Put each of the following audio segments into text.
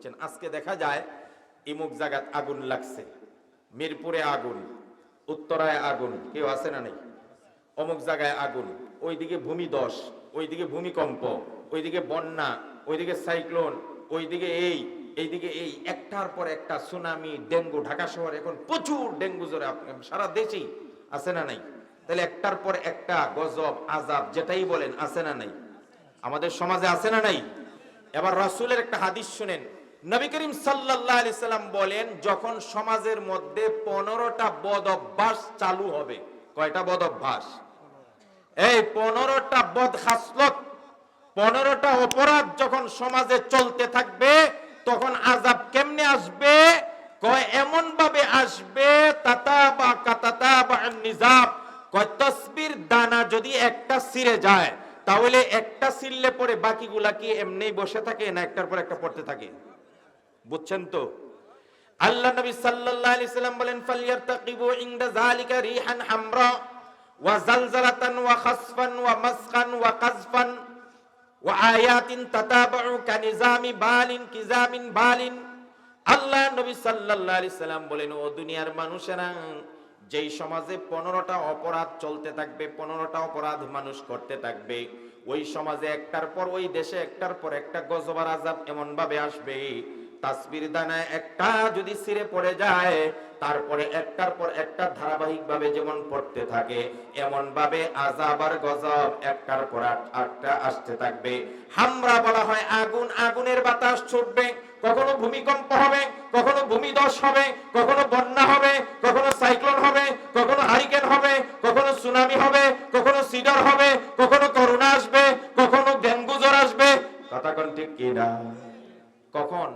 বুঝছেন? আজকে দেখা যায় ইমুক জায়গায় আগুন লাগছে, মিরপুরে আগুন, উত্তরায় আগুন, কেউ আছে না নেই? অমুক জায়গায় আগুন, ওইদিকে ভূমিধস, ওইদিকে ভূমিকম্প, ওইদিকে বন্যা, ওইদিকে সাইক্লোন, ওইদিকে এইদিকে এই, একটার পর একটা সুনামি, ডেঙ্গু। ঢাকা শহরে এখন প্রচুর ডেঙ্গু জ্বরে, সারা দেশেই আছে না নাই? তাহলে একটার পর একটা গজব, আযাব, যেটাই বলেন, আছে না নাই? আমাদের সমাজে আছে না নাই? এবার রাসূলের একটা হাদিস শুনেন। নবী করিম সাল্লাল্লাহু আলাইহি সাল্লাম বলেন, যখন সমাজের মধ্যে 15টা বদ অভ্যাস চালু হবে। কয়টা বদ অভ্যাস? এই 15টা বদ খাসলত, 15টা অপরাধ যখন সমাজে চলতে থাকবে, তখন আযাব কেমনে আসবে? কয় এমন ভাবে আসবে, তাতাবা কাতাতাবা নিজাব। কয় তসবির দানা যদি একটা ছিঁড়ে যায়, তাহলে একটা ছিঁড়লে পরে বাকিগুলা কি এমনি বসে থাকে, না একটার পর একটা পড়তে থাকে? বুঝছেন তো? আল্লাহ নবী সাল্লাল্লাহু আলাইহি সাল্লাম বলেন, ফালইয়ারতাকিবু ইনদা যালিকা রিহান হামরা ওয়া জালজালাতান ওয়া খাসফান ওয়া মাসখান ওয়া কাযফান ওয়া আয়াতিন তাতাবাউ কানিজামি বালিন কিজামিন বালিন। আল্লাহ নবী সাল্লাল্লাহু আলাইহি সাল্লাম বলেন, ও দুনিয়ার মানুষেরা, যেই সমাজে 15টা অপরাধ চলতে থাকবে, 15টা অপরাধ মানুষ করতে থাকবে, ওই সমাজে একটার পর, ওই দেশে একটার পর একটা গজব আর আযাব এমন ভাবে আসবে, তাসবির দানায় একটা যদি ছিঁড়ে পড়ে যায়, তারপরে একটার পর একটা ধারাবাহিক ভাবে যেমন পড়তে থাকে, এমন ভাবে আযাব আর গজব একটার পর একটা আসতে থাকবে। হামরা বলা হয় আগুন, আগুনের বাতাস ছুটবে, কখনো ভূমিকম্প হবে, কখনো ভূমিধস হবে, কখনো বন্যা হবে, কখনো সাইক্লোন হবে, কখনো হারিকেন হবে, কখনো সুনামি হবে, কখনো সিডর হবে, কখনো করোনা আসবে, কখনো ডেঙ্গু জ্বর আসবে। কথা কোন ঠিক কি না? কখন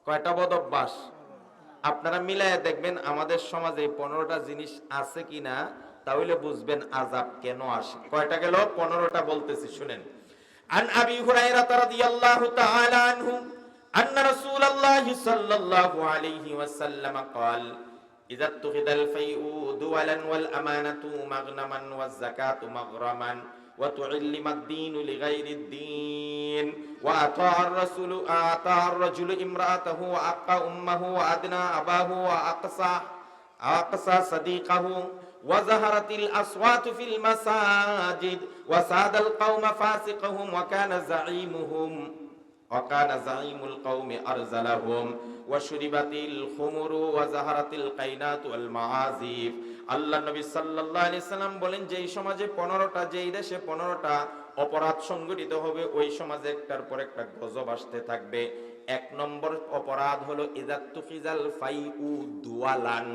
কয়টা বদ অভ্যাস? আপনারা মিলায় দেখবেন আমাদের সমাজে 15টা জিনিস আছে কিনা, তাহলে বুঝবেন আযাব কেন আসে। কয়টা গেল? 15টা বলতেছি, শুনেন। আন আবি হুরায়রা রাদিয়াল্লাহু তাআলা আনহু আন্না রাসূলুল্লাহ সাল্লাল্লাহু আলাইহি ওয়াসাল্লাম قال ইযা তুখিদাল ফাইউ দুওয়ালান ওয়াল আমানাতু মাগনামান ওয়াজ যাকাতু মাগরামান ওয়া তু'ল্লিমাদ দীনু লিগাইরিদ দীন ওয়া আতা'আর রাসূলু আতা'আর রাজুলু ইমরাআতাহু ওয়া আক্কা উম্মাহু ওয়া আদনা আবাহু ওয়া aqsa সাদিকাহু ওয়া যাহারাতিল আসওয়াতু ফিল মাসাজিদ ওয়া সাদাল কওমা ফাসিকুহুম ওয়া কানা যাঈমুহুম وكان زعيم القوم أرزلهم وشربت الخمر وزهرت القينات والمعازف। আল্লাহ নবী সাল্লাল্লাহু আলাইহি সাল্লাম বলেন, যেই সমাজে 15টা, যেই দেশে 15টা অপরাধ সংঘটিত হবে, ওই সমাজে একটার পর একটা গজব আসতে থাকবে। 1 নম্বর অপরাধ হলো ইযা তুখিজাল ফাইউ দুওয়ালান,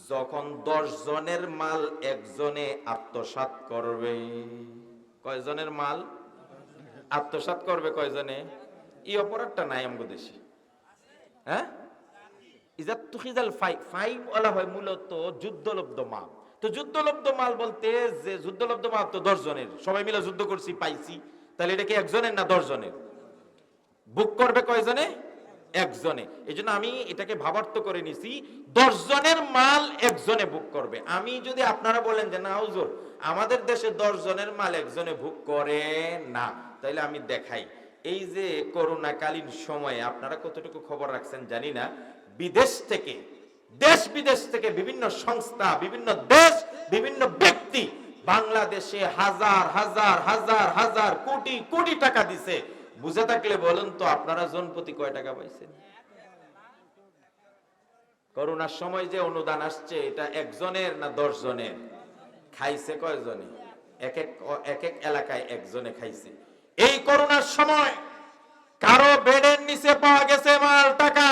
যখন 10 জনের মাল একজনে আত্মসাৎ করবে। কয়জনের মাল আত্মসাৎ করবে? কয়জনে? এই অপরাধটা নাই আমাদের দেশে। হ্যাঁ, ইজাত তুখিজাল ফাই বলা হয় মূলত যুদ্ধলব্ধ মাল। তো যুদ্ধলব্ধ মাল বলতে, যে যুদ্ধলব্ধ মাল তো 10 জনের, সবাই মিলে যুদ্ধ করছি, পাইছি, তাহলে এটা কি একজনের না 10 জনের? বুক করবে কয়জনে? একজনে। এইজন্য আমি এটাকে ভাবার্থ করে নিছি, 10 জনের মাল একজনে বুক করবে। আমি যদি আপনারা বলেন যে না হুজুর, আমাদের দেশে 10 জনের মাল একজনে বুক করে না, তাহলে আমি দেখাই। এই যে করোনাকালীন সময়ে আপনারা কতটুকু খবর রাখছেন জানি না, বিদেশ থেকে, দেশ বিদেশ থেকে বিভিন্ন সংস্থা, বিভিন্ন দেশ, বিভিন্ন ব্যক্তি বাংলাদেশে হাজার হাজার হাজার হাজার কোটি কোটি টাকা দিছে। বুঝে থাকলে বলেন তো, আপনারা জনপ্রতি কয় টাকা পাইছেন? করোনার সময় যে অনুদান আসছে, এটা একজনের না 10 জনের? খাইছে কয়জনে? এক এক এলাকায় একজনে খাইছে। এই করোনার সময় কারো বেডের নিচে পাওয়া গেছে মাল টাকা,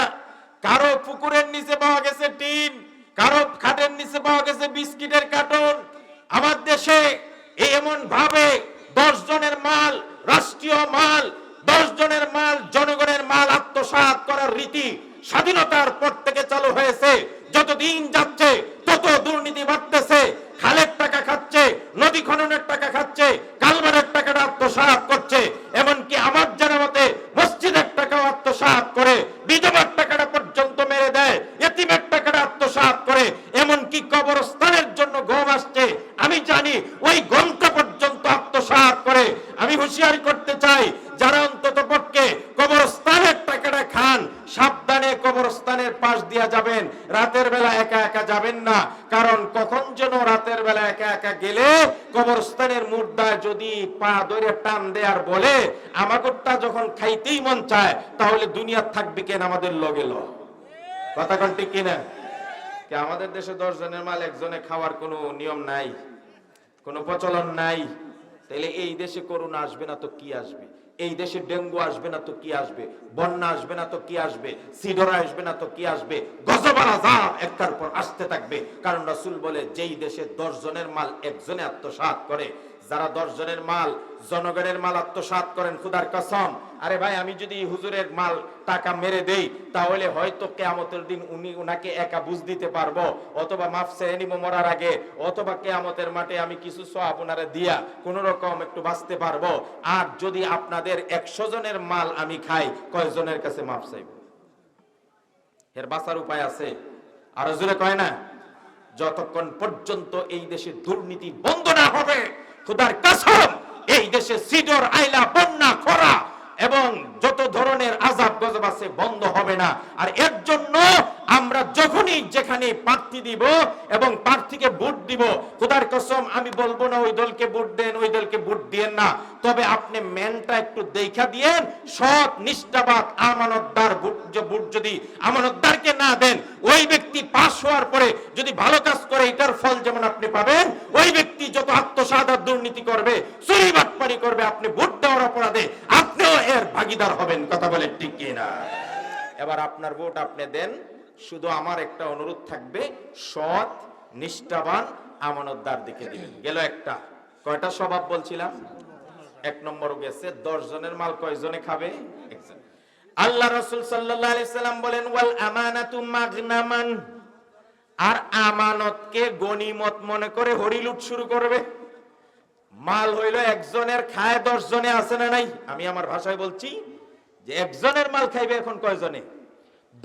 কারো পুকুরের নিচে পাওয়া গেছে টিন, কারো খাটের নিচে পাওয়া গেছে বিস্কিটের কার্টন। আমার দেশে এমন ভাবে 10 জনের মাল, রাষ্ট্রীয় মাল, 10 জনের মাল, জনগণের মাল আত্মসাৎ করার রীতি স্বাধীনতার পর থেকে চালু হয়েছে। যত দিন যাচ্ছে তত দুর্নীতি বাড়তেছে। খালের টাকা খাচ্ছে, নদী খননের টাকা খাচ্ছে, কালভারের টাকাটা আত্মসাৎ করছে, এমনকি আমার জানা মতে মসজিদের টাকাও আত্মসাৎ করে, বিধবার টাকাটা পর্যন্ত মেরে দেয়, ইতিমের টাকাটা আত্মসাৎ করে, এমনকি কবরস্থানের জন্য গম আসছে, আমি জানি ওই গমটা পর্যন্ত আত্মসাৎ করে। আমি হুঁশিয়ারি করতে চাই, যারা অন্তত পক্ষে কবরস্থানের টাকাটা খান, সাবধানে কবরস্থানের পাশ দিয়া যাবেন, রাতের বেলা একা একা যাবেন না। কারণ কখন যেন রাতের বেলা একা একা গেলে কবরস্থানের মুর্দায় যদি পা ধরে টান দেয়ার বলে আমাগোটা যখন খাইতেই মন চায়, তাহলে দুনিয়া থাকবে কেন আমাদের লগে ল। কথা কোন ঠিক কিনা? আমাদের দেশে 10 জনের মাল একজনে খাওয়ার কোনো নিয়ম নাই, কোনো প্রচলন নাই। তাহলে এই দেশে করোনা আসবে না তো কি আসবে? এই দেশে ডেঙ্গু আসবে না তো কি আসবে? বন্যা আসবে না তো কি আসবে? সিডরা আসবে না তো কি আসবে? গজব আর আযাব একটার পর আসতে থাকবে। কারণ রাসূল বলে, যেই দেশে 10 জনের মাল একজনে আত্মসাৎ করে, যারা 10 জনের মাল জনগণের মাল আত্মসাৎ করেন, খোদার কসম, আরে ভাই আমি যদি হুজুরের মাল টাকা মেরে দেই তাহলে হয়তো কিয়ামতের দিন উনাকে একা বুঝ দিতে পারবো, অথবা মাফ চেয়ে নিব মরার আগে, অথবা কিয়ামতের মাঠে আমি কিছু সওয়াব উনারে দিয়া কোন রকম একটু বাঁচতে পারবো। আর যদি আপনাদের 100 জনের মাল আমি খাই, কয়জনের কাছে মাফ চাইব? এর বাঁচার উপায় আছে? আর হুজুরে কয় না, যতক্ষণ পর্যন্ত এই দেশে দুর্নীতি বন্ধ না হবে, খোদার কসম এই দেশে সিডর, আইলা, বন্যা, খরা এবং যত ধরনের আযাব গজব আছে বন্ধ হবে না। আর এর জন্য আমরা যখনই যেখানে প্রার্থী দিব এবং প্রার্থীকে ভোট দিব, খোদার কসম আমি বলবো না ওই দলকে ভোট দেন, ওই দলকে ভোট দিয়েন না, তবে আপনি মেনটা একটু দেখা দিয়েন। সৎ, নিষ্ঠাবান, আমানতদার ভোট যদি আমানতদারকে না দেন, ওই ব্যক্তি পাস হওয়ার পরে যদি ভালো কাজ করে এটার ফল যেমন আপনি পাবেন, ওই ব্যক্তি যত আত্মসাৎ আর দুর্নীতি করবে, চুরি বাটপারি করবে, আপনি ভোট দেওয়ার অপরাধে আপনিও এর ভাগীদার হবেন। কথা বলে ঠিক কিনা? এবার আপনার ভোট আপনি দেন, শুধু আমার একটা অনুরোধ থাকবে, সৎ, নিষ্ঠাবান, আমানতদার দিকে দিবেন। গেল একটা। কয়টা স্বভাব বলছিলাম? 1 নম্বর গেছে। 10 জনের মাল কয়জনে খাবে? একজন। আল্লাহ রাসূল সাল্লাল্লাহু আলাইহি সাল্লাম বলেন, ওয়াল আমানাতু মাগনামান, আর আমানতকে গনিমত মনে করে হরিলুট শুরু করবে। মাল হইল একজনের, খায় 10 জনে, আছে না নাই? আমি আমার ভাষায় বলছি যে একজনের মাল খাইবে এখন কয়জনে?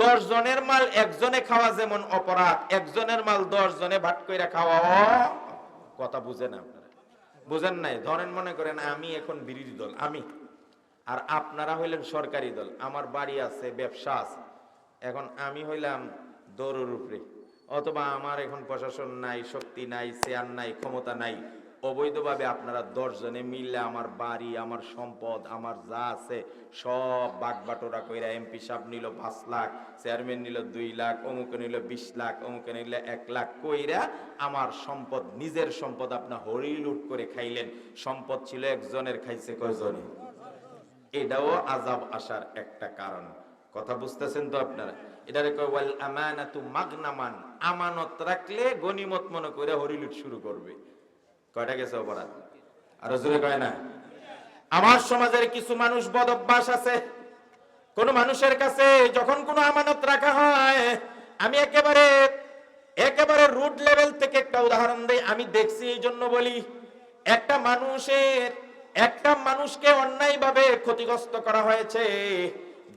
10 জনের মাল একজনে খাওয়া যেমন অপরাধ, একজনের মাল 10 জনে ভাগ কইরা খাওয়া। কথা বুঝেন আপনারা? বুঝেন নাই? ধরেন মনে করেন আমি এখন বিরোধী দল, আমি, আর আপনারা হইলেন সরকারি দল। আমার বাড়ি আছে, ব্যবসা আছে, এখন আমি হইলাম দৌড়ের উপরে, অথবা আমার এখন প্রশাসন নাই, শক্তি নাই, চেয়ার নাই, ক্ষমতা নাই। অবৈধভাবে আপনারা 10 জনে মিললে আমার বাড়ি, আমার সম্পদ, আমার যা আছে সব বাগবাটোরা কইরা, এমপি সাহেব নিল 5 লাখ, চেয়ারম্যান নিল 2 লাখ, অমুকে নিল 20 লাখ, অমুকে নিল 1 লাখ কইরা আমার সম্পদ, নিজের সম্পদ আপনার হরি লুট করে খাইলেন। সম্পদ ছিল একজনের, খাইছে কয়জনে? এটাও আযাব আসার একটা কারণ। কথা বুঝতেছেন তো আপনারা? এটারে কয় ওয়াল আমানাতু মাগনামান, আমানত রাখলে গনিমত মনে করে হরিলুট শুরু করবে। কয়টা গেছে অপরাধ? আর জোরে কয় না? আমার সমাজের কিছু মানুষ বদ অভ্যাস আছে। কোন মানুষের কাছে যখন কোনো আমানত রাখা হয়, আমি একেবারে রুট লেভেল থেকে একটা উদাহরণ দেই, আমি দেখছি এই জন্য বলি। একটা মানুষকে অন্যায়ভাবে ক্ষতিগ্রস্ত করা হয়েছে,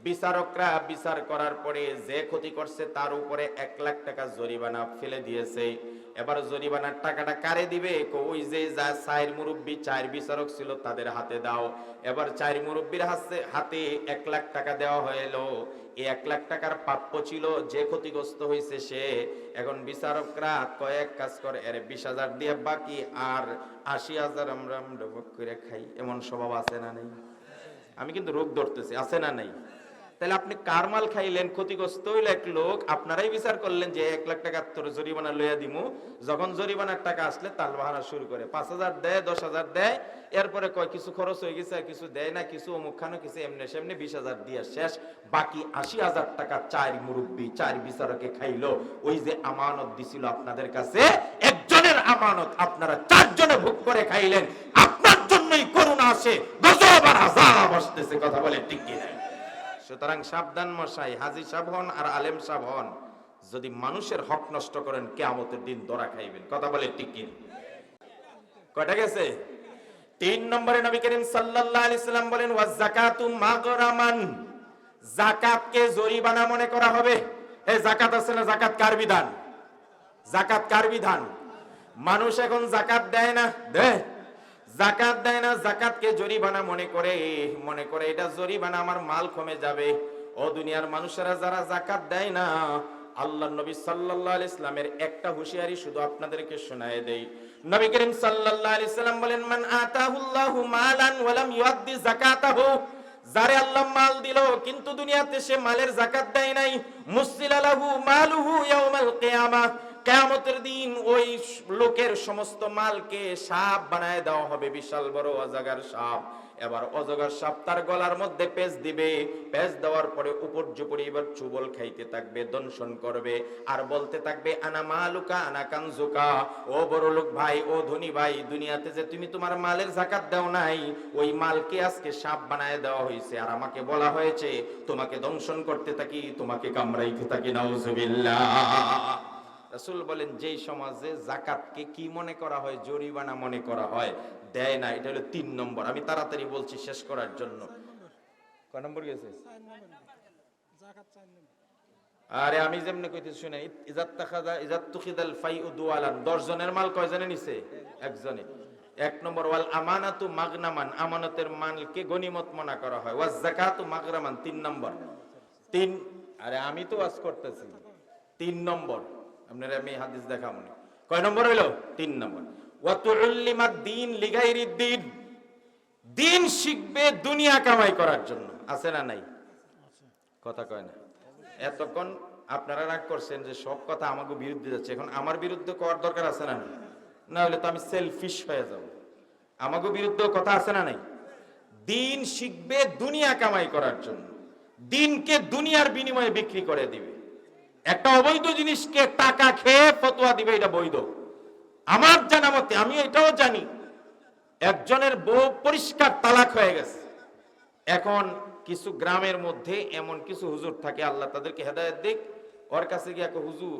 বিচারকরা বিচার করার পরে যে ক্ষতি করছে তার উপরে 1 লাখ টাকা জরিমানা ফেলে দিয়েছে। এবার জরিমানার টাকাটা কারে দিবে? ওই যে যা 4 মুরব্বী, 4 বিচারক ছিল তাদের হাতে দাও। এবার 4 মুরব্বীর হাতে 1 লাখ টাকা দেওয়া হলো। এই 1 লাখ টাকার প্রাপ্য ছিল যে ক্ষতিগ্রস্ত হয়েছে সে। এখন বিচারকরা কয়েক কাজ করে, এর 20,000 দিয়ে বাকি আর 80,000 আমরা ভাগ করে খাই। এমন স্বভাব আছে না নেই? আমি কিন্তু রোগ ধরতেছি, আছে না নাই? তাহলে আপনি কার মাল খাইলেন? ক্ষতিগ্রস্ত হইল এক লোক, আপনারাই বিচার করলেন যে 1 লাখ টাকা তোর জরিমানা লইয়া দিমু। যখন জরিমানার টাকা আসলে তাল বাহানা শুরু করে, 5,000 দেয়, 10,000 দেয়, এরপরে কয় কিছু খরচ হয়ে গেছে, কিছু দেয় না, কিছু অমুক খানো, কিছু এমনি সেমনি, 20,000 দিয়ে শেষ। বাকি 80,000 টাকা 4 মুরব্বী, 4 বিচারকে খাইলো। ওই যে আমানত দিছিল আপনাদের কাছে, একজনের আমানত আপনারা 4 জনে ভোগ করে খাইলেন। আপনার জন্যই করুণা আসে, গজব আর আযাব আসতেছে। কথা বলে ঠিক কিনা? সুতরাং সাবধান মশাই, হাজী সাহেব হন আর আলেম সাহেব হন, যদি মানুষের হক নষ্ট করেন কিয়ামতের দিন ধরা খাইবেন। কথা বলে ঠিক কি? কয়টা গেছে? 3 নম্বরে নবী করিম সাল্লাল্লাহু আলাইহি সাল্লাম বলেন, ওয়াজ যাকাতু মাগরামান, যাকাতকে জরিমানা মনে করা হবে। এই যাকাত আছে না, যাকাত কার বিধান? যাকাত কার বিধান? মানুষ এখন যাকাত দেয় না, দেয়? যাকাত দেয় না, যাকাতকে জরিমানা মনে করে এটা জরিমানা, আমার মাল কমে যাবে। ও দুনিয়ার মানুষেরা যারা যাকাত দেয় না, আল্লাহর নবী সাল্লাল্লাহু আলাইহি ইসলামের একটা হুঁশিয়ারি শুধু আপনাদেরকে শোনায় দেই। নবী করিম সাল্লাল্লাহু আলাইহি সাল্লাম বলেন, মান আতাহুল্লাহু মালান ওয়া লাম ইউদ্দি যাকাতাহু, যারে আল্লাহ মাল দিল কিন্তু দুনিয়াতে সে মালের যাকাত দেয় নাই, মুসিলা লাহু মালুহু ইয়াউমাল কিয়ামাহ, কিয়ামতের দিন ওই লোকের সমস্ত মালকে সাপ বানায় দেওয়া হবে, বিশাল বড় অজগর সাপ। এবার অজগর সাপ তার গলার মধ্যে পেঁচ দিবে, পেঁচ দেওয়ার পরে উপর্যুপরি এবার চুবল খাইতে থাকবে, দংশন করবে আর বলতে থাকবে, আনা মালুকা আনা কানজুকা, ও বড় লোক ভাই, ও ধনী ভাই, দুনিয়াতে যে তুমি তোমার মালের যাকাত দাও নাই, ওই মালকে আজকে সাপ বানায় দেওয়া হয়েছে, আর আমাকে বলা হয়েছে তোমাকে দংশন করতে থাকি, তোমাকে কামড়াইতে থাকি। নাউজুবিল্লাহ। রাসূল বলেন, যেই সমাজে যাকাতকে কি মনে করা হয়, জরিমানা মনে করা হয়, দেয় না, এটা হলো 3 নম্বর। আমি তাড়াতাড়ি বলছি শেষ করার জন্য। কয় নম্বর গেছে? আরে আমি যেমনে কইতেছি শুনেন, ইজাত তুখিদাল ফাইউ দুয়ালান, 10 জনের মাল কয়জনে নিছে? একজনে। 1 নম্বর, ওয়াল আমানাতু মাগনামান, আমানতের মালকে গনিমত মনে করা হয়, ওয়াজ যাকাতু মাগরামান, 3 নম্বর। 3, আরে আমি তো ওয়াজ করতেছি। 3 নম্বর, আপনারা আমি হাদিস দেখাবো না। কয় নম্বর হইলো? 3 নম্বর। ওয়া তুউল্লিমাদ দ্বীন লিগাইরিদ দ্বীন, দ্বীন শিখবে দুনিয়া কামাই করার জন্য। আছে না নাই? কথা কয় না। এতক্ষণ আপনারা রাগ করছেন যে সব কথা আমাকে বিরুদ্ধে যাচ্ছে, এখন আমার বিরুদ্ধে করার দরকার আছে না? না হলে তো আমি সেলফিশ হয়ে যাব। আমাকে বিরুদ্ধে কথা আছে না নাই? দ্বীন শিখবে দুনিয়া কামাই করার জন্য, দ্বীনকে দুনিয়ার বিনিময়ে বিক্রি করে দিবে। একটা অবৈধ জিনিসকে টাকা খেয়ে ফতোয়া দিবে, এটা বৈধ। আমার জানা মতে, আমি এটাও জানি, একজনের বউ পরিষ্কার তালাক হয়ে গেছে। এখন কিছু গ্রামের মধ্যে এমন কিছু হুজুর থাকে, আল্লাহ তাদেরকে হেদায়েত দিক, ওর কাছে গিয়ে হুজুর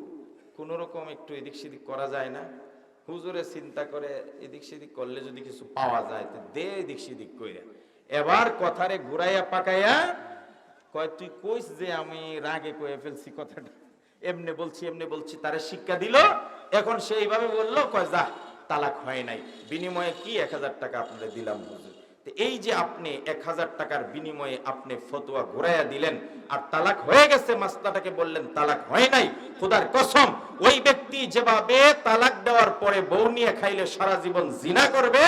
কোন রকম একটু এদিক সেদিক করা যায় না? হুজুরে চিন্তা করে, এদিক সেদিক করলে যদি কিছু পাওয়া যায় তো দে এদিক সেদিক কইরা। এবার কথারে ঘুরাইয়া পাকাইয়া কয়, তুই কইস যে আমি রাগে কয়ে ফেলছি কথাটা, এমনি বলছি, তারে শিক্ষা দিল। এখন সেইভাবে বললো, কয় যা, তালাক হয় নাই, বিনিময়ে কি 1000 টাকা আপনাদের দিলাম হুজুর। এই যে আপনি 1000 টাকার বিনিময়ে আপনি ফতোয়া ঘুরাইয়া দিলেন, আর তালাক হয়ে গেছে মাসলাটাকে বললেন তালাক হয় নাই, খোদার কসম ওই ব্যক্তি যেভাবে তালাক দেওয়ার পরে বউ নিয়ে খাইলে সারা জীবন জিনা করবে,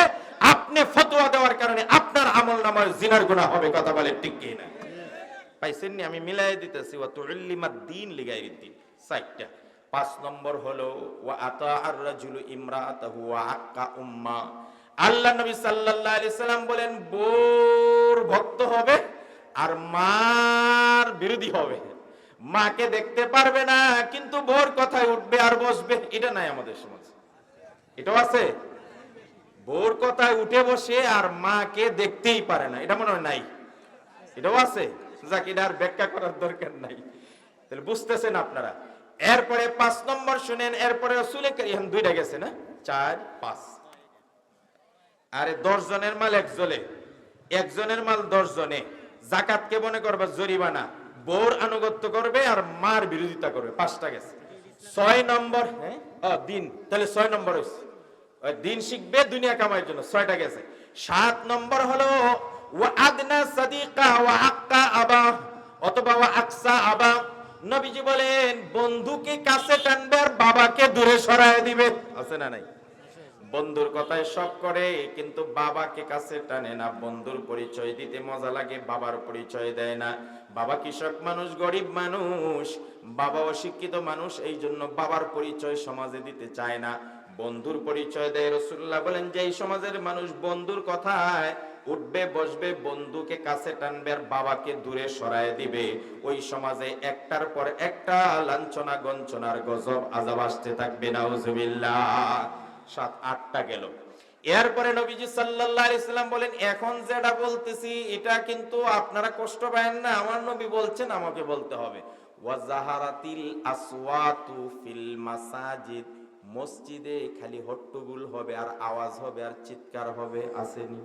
আপনি ফতোয়া দেওয়ার কারণে আপনার আমলনামায় জিনার গুনাহ হবে। কথা বলে ঠিক কি না? পাইছেন নি? আমি মিলাই দিতেছি। ওয়া তুউল্লিমাদ দ্বীন লিগাইরিদ দ্বীন, 4টা। 5 নম্বর হলো ওয়া আতা আর রাজুলু ইমরাআতাহু ওয়া আক্কা উম্মা। আল্লাহ নবী সাল্লাল্লাহু আলাইহি সাল্লাম বলেন, বোর ভক্ত হবে আর মার বিরোধী হবে। মাকে দেখতে পারবে না কিন্তু বোর কথায় উঠবে আর বসবে। এটা নাই আমাদের সমাজে। এটাও আছে? বোর কথায় উঠে বসে আর মাকে দেখতেই পারে না, এটা মনে হয় নাই? এটাও আছে? যাক, এটা আর ব্যাখ্যা করার দরকার নাই, তাহলে বুঝতেছেন আপনারা। এরপরে 5 নম্বর শুনেন, এরপরে রাসূল কারীম 2টা গেছে না, 4, 5। আরে 10 জনের মাল একজনের মাল 10 জনে, যাকাতকে মনে করবে জরিমানা, বোর আনুগত্য করবে আর মার বিরোধিতা করবে। 5টা গেছে। 6 নম্বর, দিন, তাহলে 6 নম্বর হইছে, দিন শিখবে দুনিয়া কামাইয়ের জন্য। 6টা গেছে। 7 নম্বর হলো ওয়া আদনা সাদিকা ওয়া আক্কা আবা, অথবা ওয়া আকসা আবা। নবীজি বলেন, বন্ধুকে কাছে টানবে আর বাবাকে দূরে সরায় দিবে। আছে না নাই? বন্ধুর কথায় সব করে কিন্তু বাবাকে কাছে টানে না। বন্ধুর পরিচয় দিতে মজা লাগে, বাবার পরিচয় দেয় না। বাবা কৃষক মানুষ, গরিব মানুষ, বাবা অশিক্ষিত মানুষ, এই জন্য বাবার পরিচয় সমাজে দিতে চায় না, বন্ধুর পরিচয় দেয়। রাসূলুল্লাহ বলেন, যে এই সমাজের মানুষ বন্ধুর কথায় উঠবে বসবে, বন্ধুকে কাছে টানবে আর বাবাকে দূরে সরায় দিবে, ওই সমাজে একটার পর একটা লাঞ্ছনা গঞ্চনার গজব আযাব আসতে থাকবে। নাউজুবিল্লাহ। 7, 8টা গেল। এরপরে নবীজি সাল্লাল্লাহু আলাইহি সাল্লাম বলেন, এখন যেটা বলতেছি এটা কিন্তু আপনারা কষ্ট পাবেন না, আমার নবী বলছেন, আমাকে বলতে হবে। ওয়া জাহারাতিল আসওয়াতু ফিল মাসাজিদ, মসজিদে খালি হট্টগোল হবে আর আওয়াজ হবে আর চিৎকার হবে। আসেনি?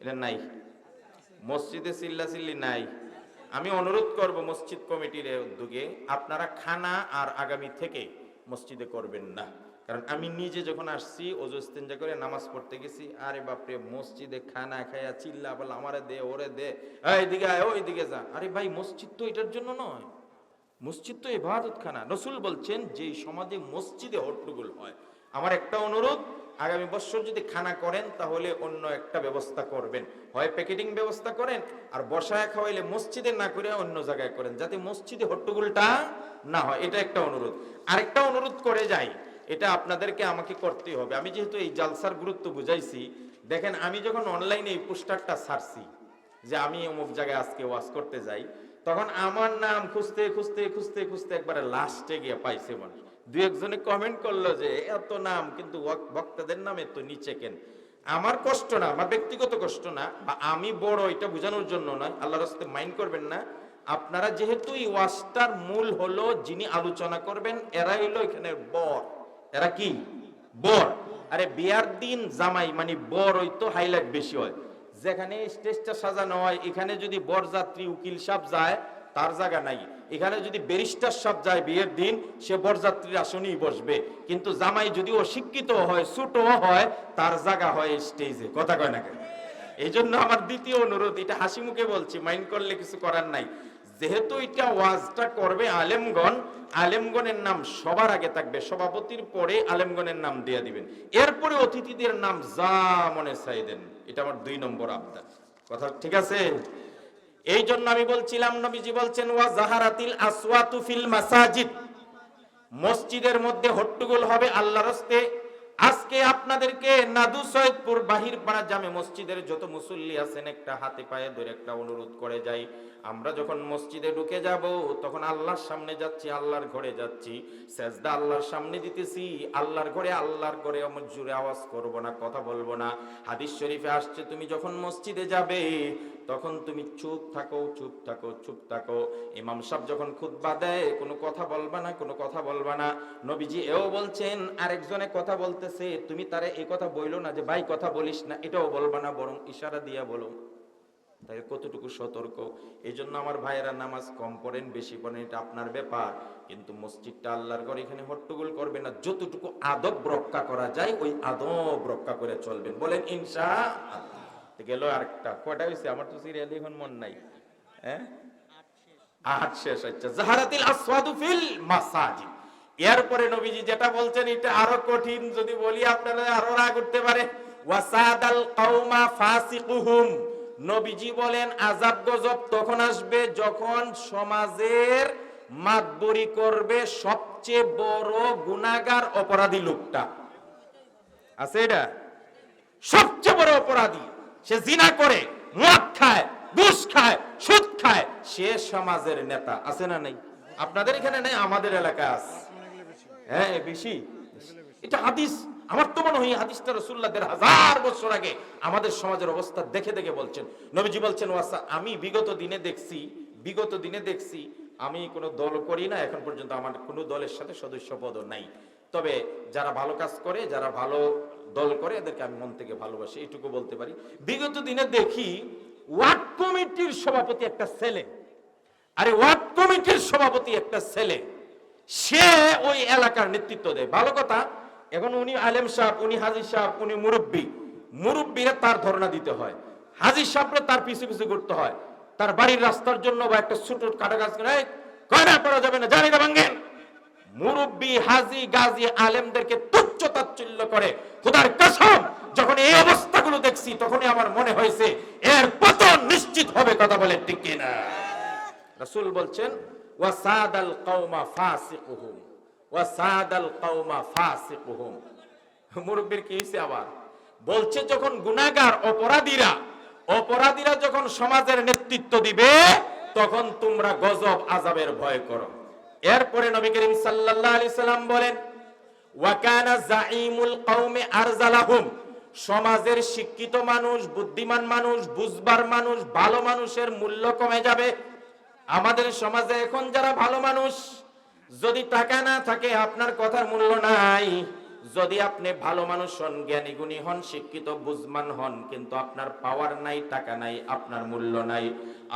এটা নাই? মসজিদে চিল্লাচিল্লি নাই। আমি অনুরোধ করব মসজিদ কমিটির উদ্যোগে, আপনারা খানা আর আগামী থেকে মসজিদে করবেন না। কারণ আমি নিজে যখন আসছি ওযু ইস্তেঞ্জা করে নামাজ পড়তে গেছি, আরে বাপরে মসজিদে খানা খায়া চিল্লা বলে আমারে দে ওরে দে, এইদিকে আয় ওইদিকে যা। আরে ভাই মসজিদ তো এটার জন্য নয়, মসজিদ তো ইবাদতখানা। রাসূল বলছেন যে সমাজে মসজিদে হট্টগোল হয়, আমার একটা অনুরোধ, আগামী বছর যদি খানা করেন তাহলে অন্য একটা ব্যবস্থা করবেন, হয় প্যাকেটিং ব্যবস্থা করেন, আর বসায় খাওয়াইলে মসজিদে না করে অন্য জায়গায় করেন, যাতে মসজিদে হট্টগোলটা না হয়। এটা একটা অনুরোধ। আরেকটা অনুরোধ করে যাই, এটা আপনাদেরকে আমাকে করতেই হবে। আমি যেহেতু এই জালসার গুরুত্ব বুঝাইছি, দেখেন আমি যখন অনলাইনে এই পোস্টারটা ছাড়ছি যে আমি অমুক জায়গায় আজকে ওয়াজ করতে যাই, তখন আমার নাম খুঁজতে খুঁজতে খুঁজতে খুঁজতে একবারে লাস্টে গিয়ে পাইছে মানুষ। দু একজনে কমেন্ট করলো যে এত নাম, কিন্তু বক্তাদের নাম এত নিচে কেন? আমার কষ্ট না, আমার ব্যক্তিগত কষ্ট না, বা আমি বড় এটা বোঝানোর জন্য নয়, আল্লাহর রাস্তায় মাইন্ড করবেন না। আপনারা যেহেতু এই ওয়াজটার মূল হলো যিনি আলোচনা করবেন এরা হলো এখানে বর, এরা কি বর। আরে বিয়ার দিন জামাই মানে বর ওই তো হাইলাইট বেশি হয়। যেখানে স্টেজটা সাজানো হয় এখানে যদি বরযাত্রী উকিল সাহেব যায় তার জায়গা নাই, এখানে যদি ব্যারিস্টার সাহেব যায় বিয়ের দিন সে বরযাত্রীর আসনেই বসবে, কিন্তু জামাই যদি অশিক্ষিত হয় ছোট হয় তার জায়গা হয় স্টেজে। কথা কয় না কেন? এই জন্য আমার দ্বিতীয় অনুরোধ, এটা হাসি মুখে বলছি, মাইন্ড করলে কিছু করার নাই। যেহেতু এটা ওয়াজটা করবে আলেমগণ, আলেমগণের নাম সবার আগে থাকবে, সভাপতির পরে আলেমগণের নাম দিয়ে দিবেন, এরপরে অতিথিদের নাম যা মনে চাই দেন। এটা আমার 2 নম্বর আবদার। কথা ঠিক আছে? এই জন্য আমি বলছিলাম, নবীজি বলছেন ওয়া জাহারাতিল আসওয়াতু ফিল মাসাজিদ, মসজিদের মধ্যে হট্টগোল হবে আল্লাহর রাস্তে। আজকে আপনাদেরকে নাদু সৈয়দপুর বাহিরপাড়া জামে মসজিদের যত মুসল্লি আছেন একটা হাতে পায়ে ধরে একটা অনুরোধ করে যাই, আমরা যখন মসজিদে ঢুকে যাব তখন আল্লাহর সামনে যাচ্ছি, আল্লাহর ঘরে যাচ্ছি, সেজদা আল্লাহর সামনে দিতেছি, আল্লাহর ঘরে জুড়ে আওয়াজ করব না, কথা বলবো না। হাদিস শরীফে আসছে তুমি যখন মসজিদে যাবে তখন তুমি চুপ থাকো, চুপ থাকো, চুপ থাকো। ইমাম সাহেব যখন খুতবা দেয় কোনো কথা বলবা না, কোনো কথা বলবা না। নবীজি এও বলছেন আরেকজনে কথা বলতেছে তুমি তারে এই কথা বইলো না যে ভাই কথা বলিস না, এটাও বলবা না, বরং ইশারা দিয়া বলো। তাই কতটুকু সতর্ক। এই জন্য আমার ভাইয়েরা নামাজ কম পড়েন বেশি পড়েন এটা আপনার ব্যাপার, কিন্তু মসজিদটা আল্লাহর ঘর, এখানে হট্টগোল করবেন না। যতটুকু আদব রক্ষা করা যায় ওই আদব রক্ষা করে চলবেন, বলেন ইনশাআল্লাহ। গেল আরেকটা, কয়টা হয়েছে আমার তো সিরিয়াল এখন মন নাই, হ্যাঁ 8 শেষ হচ্ছে। জাহারাতিল আসওয়াদু ফিল মাসাজিদ, এরপরে নবীজি যেটা বলছেন এটা আরো কঠিন, যদি বলি আপনারা আরো রাগ উঠতে পারে। ওয়াসাদাল কওমা ফাসিকুহুম, নবীজি বলেন আযাব গজব তখন আসবে যখন সমাজের মাতবরি করবে সবচেয়ে বড় গুনাহগার অপরাধী লোকটা আছে, এটা সবচেয়ে বড় অপরাধী, সে জিনা করে, মদ খায়, ঘুষ খায়, সুদ খায়, সে সমাজের নেতা আছে না নাই? আপনাদের এখানে নেই, আমাদের এলাকায় আছে। হ্যাঁ বেশি, এটা হাদিস। আমার তো মনে হয় হাদিসটা রাসূলুল্লাহ 1000 বছর আগে আমাদের সমাজের অবস্থা দেখে দেখে বলছেন। নবীজি বলছেন ওয়াসা, আমি বিগত দিনে দেখছি, আমি কোনো দল করি না এখন পর্যন্ত, আমার কোনো দলের সাথে সদস্যপদ নাই, তবে যারা ভালো কাজ করে, যারা ভালো দল করে এদেরকে আমি মন থেকে ভালোবাসি, এইটুকু বলতে পারি। বিগত দিনে দেখি ওয়ার্ড কমিটির সভাপতি একটা ছেলে, আরে ওয়ার্ড কমিটির সভাপতি একটা ছেলে, সে ওই এলাকার নেতৃত্ব দেয়, ভালো কথা। এখন উনি আলেম সাহেব, উনি হাজী সাহেব, উনি মুরব্বীরা তার ধর্ণা দিতে হয়, হাজী সাহেবরা তার পিছু পিছু ঘুরতে হয়, তার বাড়ির রাস্তার জন্য বা একটা ছোট কাটা গাছ কয়না করা যাবে না, জানি না ভাঙ্গেন। মুরব্বী হাজী গাজী আলেমদেরকে তুচ্ছ তাচ্ছিল্য করে। খোদার কসম যখন এই অবস্থাগুলো দেখছি তখনই আমার মনে হয়েছে এর পতন নিশ্চিত হবে। কথা বলে ঠিক কিনা? রাসূল বলছেন ওয়াসাদাল কওমা ফাসিকুহুম, ওয়াসাদাল কওমা ফাসিকুহুম। মুরব্বির কি হইছে আবার? বলছে যখন গুনাহগার অপরাধীরা যখন সমাজের নেতৃত্ব দিবে তখন তোমরা গজব আযাবের ভয় করো। এরপরে নবী করিম সাল্লাল্লাহু আলাইহি সাল্লাম বলেন ওয়া কানা যাঈমুল কওমি আরজালাহুম, সমাজের শিক্ষিত মানুষ, বুদ্ধিমান মানুষ, বুঝবার মানুষ, ভালো মানুষের মূল্য কমে যাবে। আমাদের সমাজে এখন যারা ভালো মানুষ, যদি টাকা না থাকে আপনার কথার মূল্য নাই। যদি আপনি ভালো মানুষ হন, জ্ঞানী গুণী হন, শিক্ষিত বুঝমান হন, কিন্তু আপনার পাওয়ার নাই, টাকা নাই, আপনার মূল্য নাই।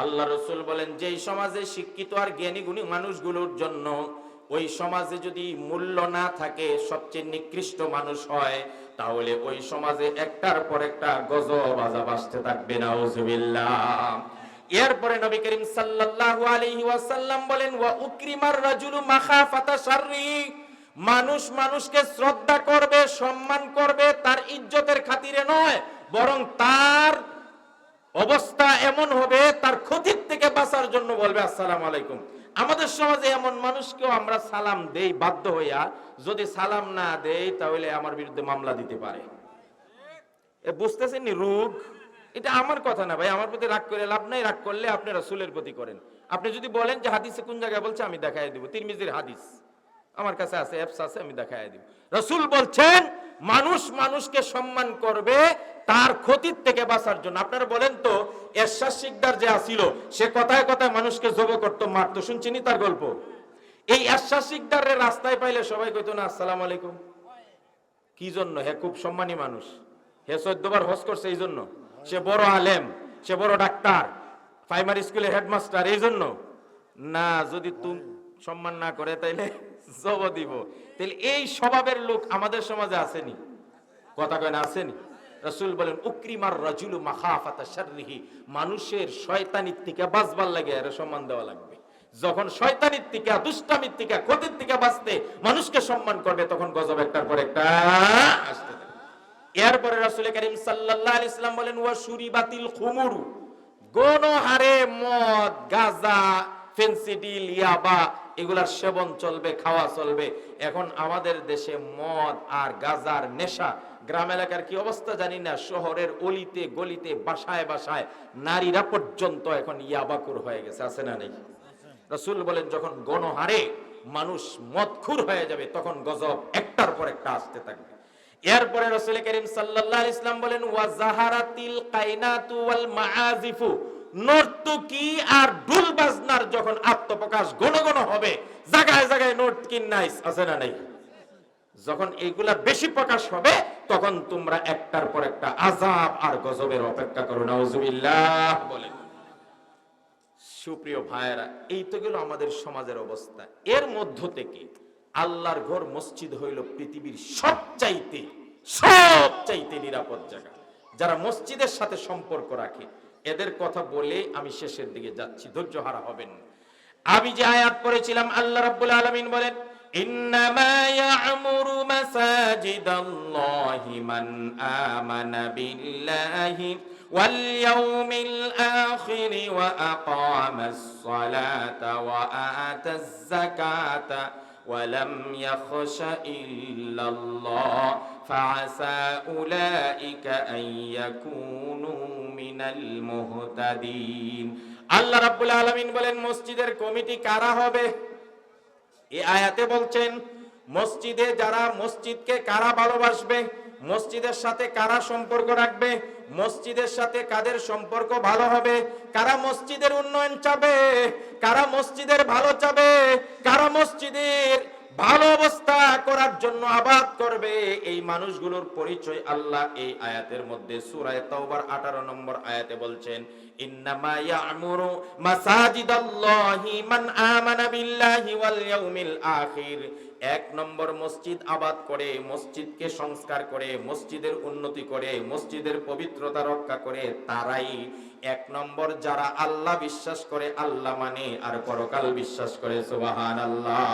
আল্লাহ রাসূল বলেন যেই সমাজে শিক্ষিত আর জ্ঞানী গুণী মানুষগুলোর জন্য ওই সমাজে যদি মূল্য না থাকে, সবচেয়ে নিকৃষ্ট মানুষ হয়, তাহলে ওই সমাজে একটার পর একটা গজব আযাব আসতে থাকবে। নাউজুবিল্লাহ। এরপরে নবী করিম সাল্লাল্লাহু আলাইহি ওয়াসাল্লাম বলেন, ওয়া উকরিমার রাজুলু মাখাফাতা শাররি, মানুষ মানুষকে শ্রদ্ধা করবে, সম্মান করবে তার ইজ্জতের খাতিরে নয়, বরং তার অবস্থা এমন হবে তার ক্ষতির থেকে বাঁচার জন্য বলবে আসসালামু আলাইকুম। আমাদের সমাজে এমন মানুষকেও আমরা সালাম দেই বাধ্য হইয়া, যদি সালাম না দেই তাহলে আমার বিরুদ্ধে মামলা দিতে পারে। এ বুঝতেছেন নি রোগ? এটা আমার কথা না ভাই, আমার প্রতি রাগ করে লাভ নাই। রাগ করলে আপনি রাসূলের প্রতি করেন। আপনি যদি বলেন যে হাদিসে কোন জায়গায় বলছে, আমি দেখাই দেব। তিরমিজির হাদিস আমার কাছে আছে, অ্যাপস আছে, আমি দেখাই দেব। রাসূল বলছেন মানুষ মানুষকে সম্মান করবে তার ক্ষতির থেকে বাঁচার জন্য। আপনারা বলেন তো, এরশাদ শিকদার যে আসিল, সে কথায় কথায় মানুষকে জব করতো, মারতো, শুনছিনি তার গল্প? এই এরশাদ শিকদারের রাস্তায় পাইলে সবাই কইতো না আসসালামু আলাইকুম? কি জন্য? হে খুব সম্মানী মানুষ, হে 14 বার হজ করছে, এই জন্য। সে বড় আলেম, সে বড় ডাক্তার, প্রাইমারি স্কুলের হেডমাস্টার, এই জন্য না? যদি তুমি সম্মান না করে তাইলে জব দিব। তাহলে এই স্বভাবের লোক আমাদের সমাজে আসেনি? কথা কয় না, আসেনি? রাসূল বলেন উকরিমার রাজুলু মাখাফাতা শাররিহি, মানুষের শয়তানির থেকে বাঁচবার লাগে এর সম্মান দেওয়া লাগবে। যখন শয়তানির থেকে, দুষ্টামির থেকে, ক্ষতির থেকে বাঁচতে মানুষকে সম্মান করবে, তখন গজব একটার পর একটা আসতে থাকে। এরপরে রাসূল করিম সাল্লাল্লাহু আলাইহি ওয়াসাল্লাম বলেন ওয়া শুরিবাতিল খুমুরু, গণহারে মদ, গাঁজা, ফেন্সিডিল, ইয়াবা এগুলার সেবন চলবে, খাওয়া চলবে। এখন আমাদের দেশে মদ আর গাঁজার নেশা, গ্রাম এলাকার কি অবস্থা জানি না, শহরের অলিতে গলিতে, বাসায় বাসায় নারীরা পর্যন্ত এখন ইয়াবাকুর হয়ে গেছে। আছে না নেই? রাসূল বলেন যখন গণহারে মানুষ মদখুর হয়ে যাবে, তখন গজব একটার পর একটা আসতে থাকবে। এরপরে রাসূল করিম সাল্লাল্লাহু আলাইহি ওয়াসাল্লাম বলেন ওয়া জাহারাতিল কাইনাতু ওয়াল মাআজিফু, নর্তকী আর ঢোল বাজনার যখন আত্মপ্রকাশ ঘন ঘন হবে, জায়গায় জায়গায় নোট কিনাইস, আছে না নাই? যখন এইগুলা বেশি প্রকাশ হবে, তখন তোমরা একটার পর একটা আযাব আর গজবের অপেক্ষা করো। নাউজুবিল্লাহ বলেন। সুপ্রিয় ভাইয়েরা, এই তো গেল আমাদের সমাজের অবস্থা। এর মধ্য থেকে আল্লাহর ঘর মসজিদ হইল পৃথিবীর সবচাইতে নিরাপদ জায়গা। যারা মসজিদের সাথে সম্পর্ক রাখে, এদের কথা বলে আমি শেষের দিকে যাচ্ছি, ধৈর্য হারা হবেন। আমি যে আয়াত পড়েছিলাম, আল্লাহ রাব্বুল আলামিন বলেন ইন্নামা ইয়া'মুরু মাসাজিদাল্লাহি মান আমানা বিল্লাহি ওয়াল ইয়াউমিল আখির ওয়া আকামাস সালাতা ওয়া আতাজ যাকাতা ওয়া লাম ইয়াখশা ইল্লাল্লাহ ফাআসা উলাইকা আন ইয়াকুনু মিনাল মুহতাদিন। আল্লাহ রাব্বুল আলামিন বলেন মসজিদের কমিটি কারা হবে? এই আয়াতে বলছেন মসজিদে যারা, মসজিদকে কারা ভালোবাসবে, মসজিদের সাথে কারা সম্পর্ক রাখবে, মসজিদের সাথে কাদের সম্পর্ক ভালো হবে, কারা মসজিদের উন্নয়ন চাবে, কারা মসজিদের ভালো চাবে, কারা মসজিদের ভালো অবস্থা করার জন্য আবাদ করবে, এই মানুষগুলোর পরিচয় আল্লাহ এই আয়াতের মধ্যে সূরা তাওবার 18 নম্বর আয়াতে বলছেন ইন্নামা ইয়া'মুরু মাসাজিদাল্লাহি মান আমানা বিল্লাহি ওয়াল ইয়াউমিল আখির। এক নম্বর মসজিদ আবাদ করে, মসজিদকে সংস্কার করে, মসজিদের উন্নতি করে, মসজিদের পবিত্রতা রক্ষা করে তারাই এক নম্বর, যারা আল্লাহ বিশ্বাস করে, আল্লাহ মানে আর পরকাল বিশ্বাস করে। সুবহানাল্লাহ।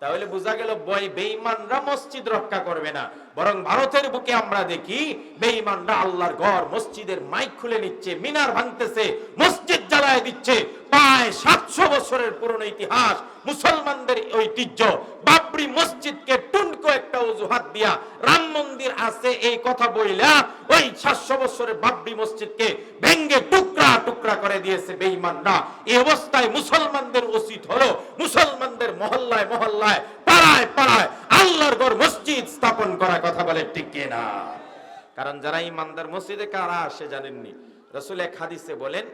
তাহলে বোঝা গেল বেঈমানরা মসজিদ রক্ষা করবে না, বরং ভারতের বুকে আমরা দেখি বেঈমানরা আল্লাহর ঘর, মসজিদের মাইক খুলে নিচ্ছে, মিনার ভাঙতেছে, মসজিদ জ্বালায় দিচ্ছে। প্রায় 700 বছরের পুরনো ইতিহাস, মুসলমানদের ঐতিহ্য, বাবরি মসজিদকে টুনকো একটা অজুহাত দিয়া রাম মন্দির আছে এই কথা বইলা ওই 700 বছরের বাবরি মসজিদকে ভেঙ্গে টুকরা টুকরা করে দিয়েছে বেঈমানরা। এই অবস্থায় মুসলমানদের উচিত হলো মুসলমানদের মহল্লায় মহল্লায়, পাড়ায় পাড়ায় আল্লাহর ঘর মসজিদ স্থাপন করা। কথা বলে ঠিক কিনা? কারণ যারা ইমানদার মসজিদে কারা আসে জানেননি? রাসূল এক হাদিসে বলেন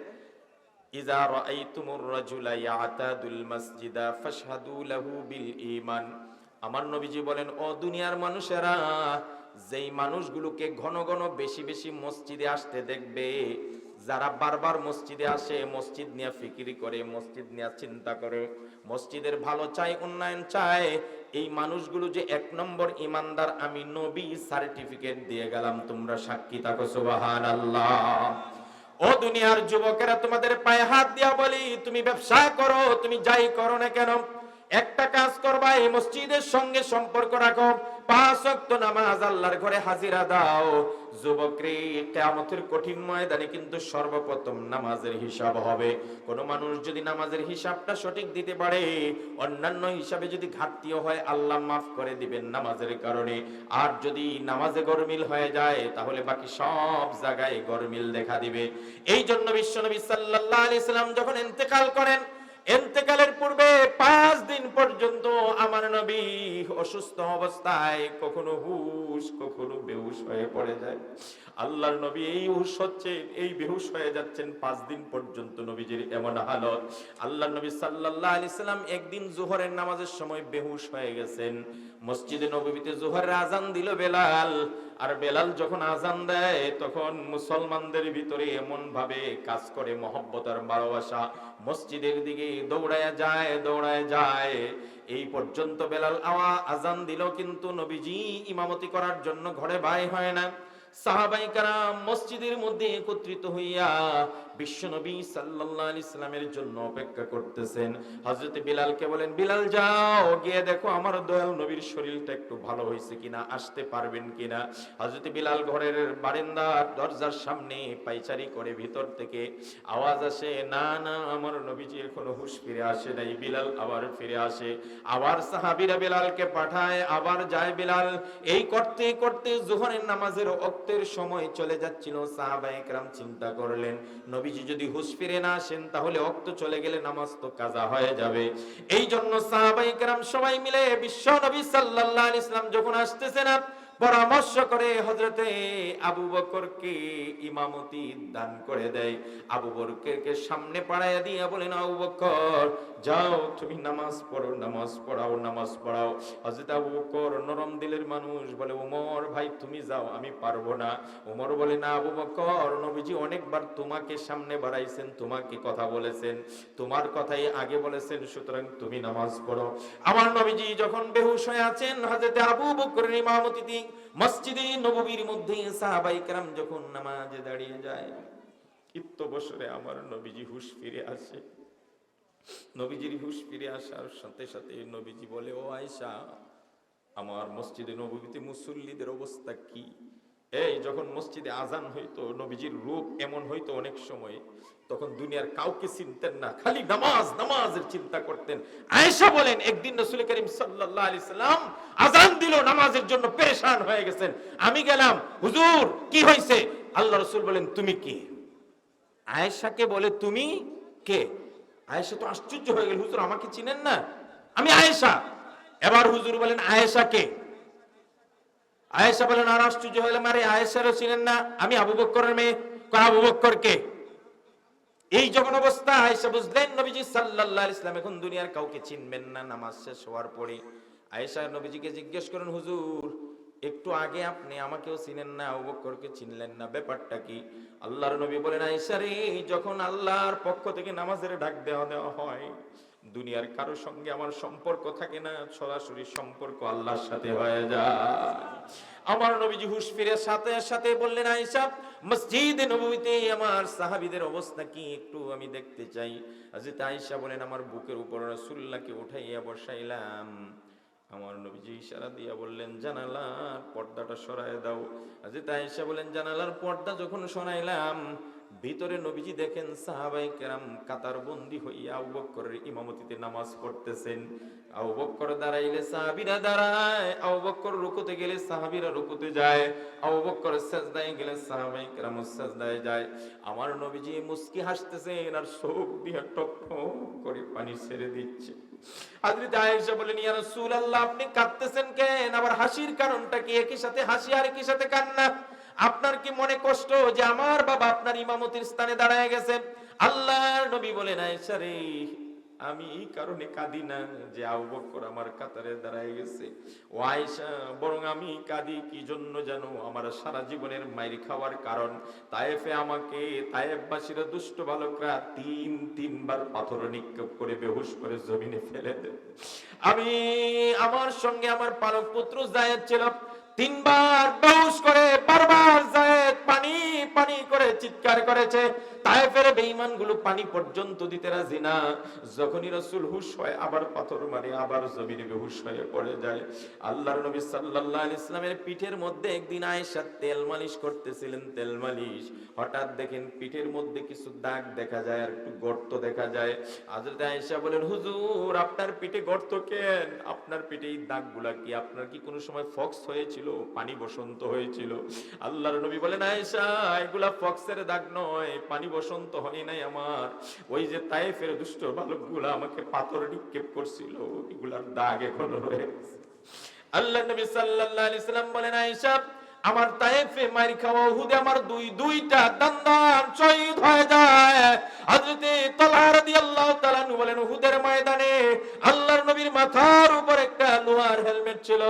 ইযা রাআইতুমুর রাজুলা ইয়াতাদুল মাসজিদা ফাশহাদু লাহু বিল ঈমান। আমার নবীজি বলেন ও দুনিয়ার মানুষেরা, যেই মানুষগুলোকে ঘন ঘন বেশি বেশি মসজিদে আসতে দেখবে, যারা বারবার মসজিদে আসে, মসজিদ নিয়ে ফিকিরি করে, মসজিদ নিয়ে চিন্তা করে, মসজিদের ভালো চায়, উন্নয়ন চায়, এই মানুষগুলো যে 1 নম্বর ইমানদার, আমি নবী সার্টিফিকেট দিয়ে গেলাম, তোমরা সাক্ষী থাকো। সুবহানাল্লাহ। ও দুনিয়ার যুবকেরা, তোমাদের পায়ে হাত দিয়া বলি, তুমি ব্যবসা করো, তুমি যাই করো না কেন, একটা কাজ করবা, এই মসজিদের সঙ্গে সম্পর্ক রাখো, 5 ওয়াক্ত নামাজ আল্লাহর ঘরে হাজিরা দাও। যুবকরে, কিয়ামতের কঠিন ময়দানে কিন্তু সর্বপ্রথম নামাজের হিসাব হবে। কোন মানুষ যদি নামাজের হিসাবটা সঠিক দিতে পারে, অন্যান্য হিসাবে যদি ঘাটতিও হয়, আল্লাহ মাফ করে দিবেন নামাজের কারণে। আর যদি নামাজে গরমিল হয়ে যায়, তাহলে বাকি সব জায়গায় গরমিল দেখা দিবে। এই জন্য বিশ্বনবী সাল্লাল্লাহু আলাইহি সাল্লাম যখন ইন্তেকাল করেন, ইন্তেকালের পূর্বে 5 দিন পর্যন্ত আমার নবী অসুস্থ অবস্থায় কখনো হুশ, কখনো বেহুশ হয়ে পড়ে যায়। আল্লাহর নবী এই হুশ হচ্ছেন, এই বেহুশ হয়ে যাচ্ছেন, 5 দিন পর্যন্ত নবীজির এমন হালত। আল্লাহর নবী সাল্লাল্লাহু আলাইহি সাল্লাম একদিন যোহরের নামাজের সময় বেহুশ হয়ে গেছেন। মসজিদে নববীতে যোহরের আজান দিল বেলাল, আর বেলাল যখন আজান দেয়, তখন মুসলমানদের ভিতরে এমন ভাবে কাজ করে মহব্বত আর ভালোবাসা, মসজিদের দিকে দৌড়ায় যায়, দৌড়ায় যায়। এই পর্যন্ত বেলাল আজান দিল, কিন্তু নবীজি ইমামতি করার জন্য ঘরে বাইর হয় না। সাহাবায়ে কেরাম মসজিদের মধ্যে একত্রিত হইয়া বিশ্বনবী সাল্লাল্লাহু আলাইহি সাল্লামের জন্য অপেক্ষা করতেছেন। হযরত বিলালকে বলেন, বিলাল যাও গিয়ে দেখো আমার দয়াল নবীর শরীরটা একটু ভালো হয়েছে কিনা, আসতে পারবেন কিনা। হযরত বিলাল ঘরের বারান্দার দরজার সামনে পায়চারি করে, ভিতর থেকে আওয়াজ আসে, না না, আমার নবীজি এখনো হুঁশ ফিরে আসে নাই। বিলাল আবার ফিরে আসে, আবার সাহাবীরা বিলালকে পাঠায়, আবার যায় বিলাল। এই করতে করতে যোহরের নামাজের ওয়াক্তের সময় চলে যাচ্ছিল। সাহাবায়ে কেরাম চিন্তা করলেন, নবীজি যদি হুঁশ ফিরে না আসেন, তাহলে ওয়াক্ত চলে গেলে নামাজ তো কাজা হয়ে যাবে। এই জন্য সাহাবায়ে কেরাম সবাই মিলে বিশ্ব নবী সাল্লাল্লাহু আলাইহি সাল্লাম যখন আসতেছে না, পরামর্শ করে হযরতে আবু বকরকে ইমামতি দান করে দেয়। আবু বকরকে সামনে পাড়ায় দিয়ে বলেন, আবু বকর যাও, তুমি নামাজ পড়ো, নামাজ পড়াও, নামাজ পড়াও। হযরত আবু বকর নরম দিলের মানুষ, বলে, ওমর ভাই তুমি যাও, আমি পারবো না। ওমর বলে, না আবু বকর, নবীজি অনেকবার তোমাকে সামনে বাড়াইছেন, তোমাকে কথা বলেছেন, তোমার কথাই আগে বলেছেন, সুতরাং তুমি নামাজ পড়ো। আমার নবীজি যখন বেহুশ হয়ে আছেন, হযরত আবু বকরের ইমামতিতে মসজিদে নববীর মধ্যে সাহাবায়ে কেরাম যখন নামাজে দাঁড়িয়ে যায়, ইত্য বছরে আমার নবীজি হুঁশ ফিরে আসে। নবীজির হুঁশ ফিরে আসার সাথে সাথে নবীজি বলে, ও আয়েশা, আমার মসজিদে নববীতে মুসল্লিদের অবস্থা কি? এই যখন মসজিদে আজান হইতো, নবীজির রূপ এমন হইতো অনেক সময়, তখন দুনিয়ার কাউকে চিনতেন না, খালি নামাজ, নামাজের চিন্তা করতেন। আয়েশা বলেন, একদিন রাসূল করিম সাল্লাল্লাহু আলাইহি সাল্লাম আজান দিল, নামাজের জন্য পেরেশান হয়ে গেছেন। আমি গেলাম, হুজুর কি হয়েছে? আল্লাহ রাসূল বলেন, তুমি কে? আয়েশাকে বলে, তুমি কে? আয়েশা তো আশ্চর্য হয়ে গেল, হুজুর আমাকে চিনেন না? আমি আয়েশা। এবার হুজুর বলেন, আয়েশা কে? আয়েশা বলেন, আর আশ্চর্য হইলাম, আরে আয়েশারও চিনেন না? আমি আবু বকরের মেয়ে। আবু বকর কে? এই যখন অবস্থা, আয়েশা বুঝলেন নবীজি সাল্লাল্লাহু আলাইহি ওয়াসাল্লাম এখন দুনিয়ার কাউকে চিনবেন না। নামাজ শেষ হওয়ার পরে আয়েশা নবীজিকে জিজ্ঞেস করেন, হুজুর একটু আগে আপনি আমাকেও চিনেন না, আবু বকরকে চিনলেন না, ব্যাপারটা কি? আল্লাহর নবী বলেন, আয়েশা রে, যখন আল্লাহর পক্ষ থেকে নামাজের ডাক দেওয়া হয়, দুনিয়ার কারো সঙ্গে আমার সম্পর্ক থাকে না, সরাসরি সম্পর্ক আল্লাহর সাথে হয়ে যায়। আমার নবীজি হুঁশ ফিরে সাথে সাথে বললেন, আয়েশা, মসজিদে নববীতে আমার সাহাবীদের অবস্থা কি একটু আমি দেখতে চাই। হযরত আয়েশা বলেন, আমার বুকের উপর রাসূলুল্লাহকে উঠাইয়া বসাইলাম। আমার নবীজি ইশারা দিয়া বললেন, জানালার পর্দাটা সরায় দাও। হযরত আয়েশা বলেন, জানালার পর্দা যখন সরাইলাম, ভিতরে নবীজি দেখেন সাহাবায়ে কেরাম কাতার বন্দী হইয়া আবু বকরের ইমামতিতে নামাজ পড়তেছেন। আবু বকর দাঁড়াইলে সাহাবীরা দাঁড়ায়, আবু বকর রুকুতে গেলে সাহাবীরা রুকুতে যায়, আবু বকর সিজদায় গেলে সাহাবায়ে কেরাম সিজদায় যায়। আমার নবীজি মুস্কি হাসতেছেন আর চোখ দিয়ে টপ টপ করে পানি ছেড়ে দিচ্ছে। হযরত আয়েশা বলেন, ইয়া রাসূলুল্লাহ, আপনি কাঁদতেছেন কেন? আবার হাসির কারণটা কি? একই সাথে হাসি আর একই সাথে কান্না। আপনার কি মনে কষ্ট যে আমার বাবা আপনার ইমামতির স্থানে দাঁড়ায় গেছে? আল্লাহর নবী বলেন, আয়েশা রে, আমি এই কারণে কাঁদি না যে আবু বকর আমার কাতারে দাঁড়ায় গেছে, ও আয়েশা, বরং আমি কাঁদি কি জন্য জানো? আমার সারা জীবনের মাইর খাওয়ার কারণ, তায়েফে আমাকে তায়েফবাসীরা দুষ্ট বালকরা তিনবার পাথর নিক্ষেপ করে বেহুশ করে জমিনে ফেলে দেয়। আমি, আমার সঙ্গে আমার পালক পুত্র যায়েদ ছিল, তিনবার বেহুশ করে বারবার যায়েদ পানি পানি করে চিৎকার করেছে। তায়েফের বেঈমানগুলো পানি পর্যন্ত দিতে রাজি না। যখনই রাসূল হুশ হয় আবার পাথর মারে, আবার জমিনে বেহুশ হয়ে পড়ে যায়। আল্লাহর নবী সাল্লাল্লাহু আলাইহি ওয়াসাল্লামের পিঠের মধ্যে একদিন আয়েশা তেল মালিশ করতেছিলেন, তেল মালিশ, হঠাৎ দেখেন পিঠের মধ্যে কিছু দাগ দেখা যায় আর একটু গর্ত দেখা যায়। হযরত আয়েশা বলেন, হুজুর আপনার পিঠে গর্ত কেন? আপনার পিঠে এই দাগগুলা কি? আপনার কি কোনো সময় ফক্স হয়েছিল, পানি বসন্ত হয়েছিল? আল্লাহর নবী বলেন, আয়েশা এগুলা ফক্সের দাগ নয়, পানি বসন্ত হয় নাই আমার, ওই যে তায়েফের দুষ্ট বালকগুলা আমাকে পাথর নিক্ষেপ করছিল, এগুলার দাগ এখনো রয়েছে। আল্লাহর নবী সাল্লাল্লাহু আলাইহি সাল্লাম বলেন, আয়েশা আমার তায়েফে মার খাওয়া উহুদে আমার দুইটা দান্দান শহীদ হয়ে যায়। হযরতে তালহা রাদিয়াল্লাহু তাআলা আনহু বলেন, উহুদের ময়দানে আল্লাহর নবীর মাথার উপর একটা লোহার হেলমেট ছিল,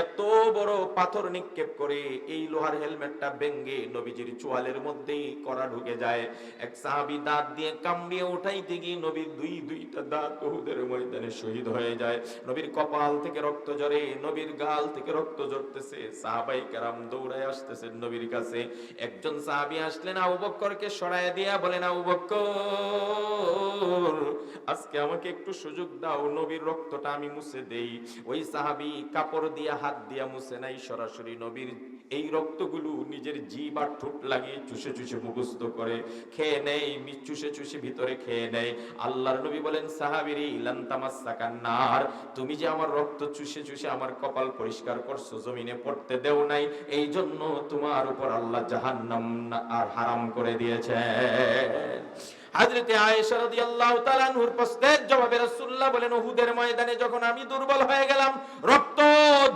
এত বড় পাথর নিক্ষেপ করে এই লোহার হেলমেটটা ভেঙে নবীজির চোয়ালের মধ্যেই কড়া ঢুকে যায়। এক সাহাবী দাঁত দিয়ে কামড়িয়ে উঠাইতে গিয়ে নবীর দুইটা দাঁত উহুদের ময়দানে শহীদ হয়ে যায়। নবীর কপাল থেকে রক্ত ঝরে, নবীর গাল থেকে রক্ত ঝরতেছে। সাহাবায়ে কেরাম দৌড়ায় আসতেছেন নবীর কাছে। একজন সাহাবী আসলেন, আবু বকরকে সরায় দিয়া বলেন, আবু বকর আজকে আমাকে একটু সুযোগ দাও, নবীর রক্তটা আমি মুছে দেই। ওই সাহাবী কাপড় দিয়া হাত দিয়া মুছে নাই, সরাসরি নবীর এই রক্তগুলো নিজের জিভ আর ঠোঁট লাগিয়ে চুষে চুষে মুখস্থ করে খেয়ে নেয়, চুষে চুষে ভিতরে খেয়ে নেয়। আল্লাহর নবী বলেন, সাহাবীরে লান তামাসসাকান নার, তুমি যে আমার রক্ত চুষে চুষে আমার কপাল পরিষ্কার করছো, জমিনে পড়তে দেও নাই, এই জন্য তোমার উপর আল্লাহ জাহান্নাম আর হারাম করে দিয়েছে। হযরতে আয়েশা রাদিয়াল্লাহু তাআলা আনহুর প্রশ্নের জবাবে রাসূলুল্লাহ বলেন, উহুদের ময়দানে যখন আমি দুর্বল হয়ে গেলাম, রক্ত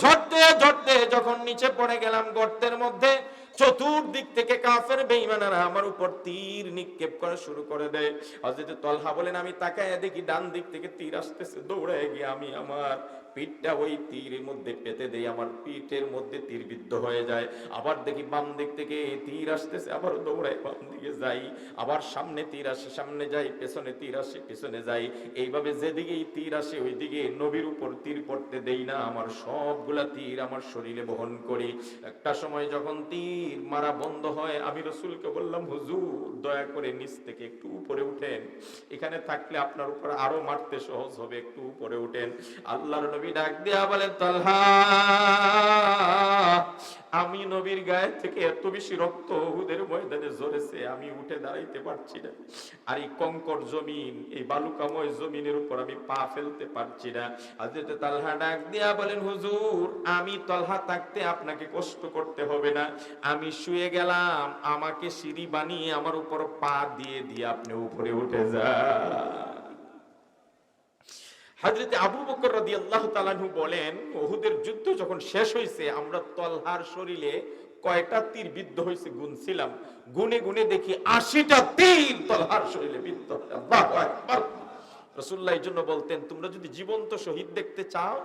ঝরতে ঝরতে যখন নিচে পড়ে গেলাম গর্তের মধ্যে, চতুর্দিক থেকে কাফের বেঈমানেরা আমার উপর তীর নিক্ষেপ করা শুরু করে দেয়। হযরত তালহা বলেন, আমি তাকায় দেখি ডান দিক থেকে তীর আসতেছে, দৌড়ায় গিয়ে আমি আমার পিঠটা ওই তীরের মধ্যে পেতে দেই, আমার পিঠের মধ্যে তীর বিদ্ধ হয়ে যায়। আবার দেখি বাম দিক থেকে তীর আসতেছে, আবার দৌড়ায় বাম দিকে যাই, আবার সামনে তীর আসে সামনে যাই, পেছনে তীর আসে পেছনে যাই। এইভাবে যেদিকেই তীর আসে ওই দিকে নবীর উপর তীর পড়তে দেই না, আমার সবগুলা তীর আমার শরীরে বহন করি। একটা সময় যখন তীর মারা বন্ধ হয়, আমি রাসূলকে বললাম, হুজুর দয়া করে নিচ থেকে একটু উপরে উঠেন, এখানে থাকলে আপনার উপর আরো মারতে সহজ হবে, একটু উপরে উঠেন। আল্লাহর নবী ডাক দিয়া বলেন, তালহা আমি নবীর গায়ে থেকে এত বেশি রক্ত উহুদের ময়দানে ঝরেছে, আমি উঠে দাঁড়াইতে পারছি না, আর এই কঙ্কর জমিন, এই বালুকাময় জমিনের উপর আমি পা ফেলতে পারছি না। হযরত তালহা ডাক দিয়া বলেন, হুজুর আমি তালহা থাকতে আপনাকে কষ্ট করতে হবে না, আমি শুয়ে গেলাম, আমাকে সিঁড়ি বানিয়ে আমার উপর পা দিয়ে দিয়ে আপনি উপরে উঠে যান। হযরত আবু বকর রাদিয়াল্লাহু তাআলা আনহু বলেন, উহুদের যুদ্ধ যখন শেষ হয়েছে, আমরা তালহার শরীরে কয়টা তীর বিদ্ধ হয়েছে গুনছিলাম, গুনে গুনে দেখি 80টা তীর তালহার শরীরে বিদ্ধ। আল্লাহু আকবার। রাসূলুল্লাহ এই জন্য বলতেন, তোমরা যদি জীবন্ত শহীদ দেখতে চাও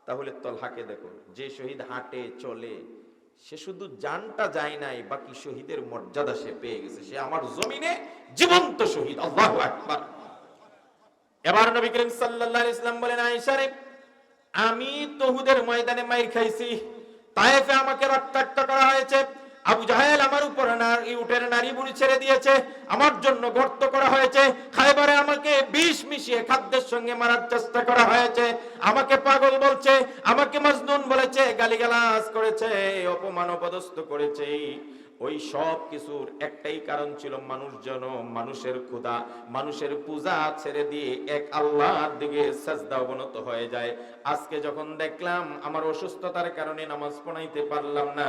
তাহলে তালহাকে দেখো, যে শহীদ হাঁটে চলে, সে শুধু জানটা যায় নাই, বাকি শহীদের মর্যাদা সে পেয়ে গেছে, সে আমার জমিনে জীবন্ত শহীদ। আল্লাহু আকবার। এবার নবী করিম সাল্লাল্লাহু আলাইহি ওয়াসাল্লাম বলেন, আয়েশা রে আমি উহুদের ময়দানে মাইর খাইছি, তায়েফে আমাকে রক্তাক্ত করা হয়েছে, আবু জাহেল আমার উপর উটের নারী বুড়ি ছেড়ে দিয়েছে, আমার জন্য গর্ত করা হয়েছে, খায়বারে আমাকে বিষ মিশিয়ে খাদ্যের সঙ্গে মারার চেষ্টা করা হয়েছে, আমাকে পাগল বলছে, আমাকে মজনুন বলেছে, গালিগালাজ করেছে, অপমান অপদস্থ করেছে। ওই সব কিছুর একটাই কারণ ছিল, মানুষ যেন মানুষের খোদা, মানুষের পূজা ছেড়ে দিয়ে এক আল্লাহর দিকে সাজদা অবনত হয়ে যায়। আজকে যখন দেখলাম আমার অসুস্থতার কারণে নামাজ পড়াইতে পারলাম না,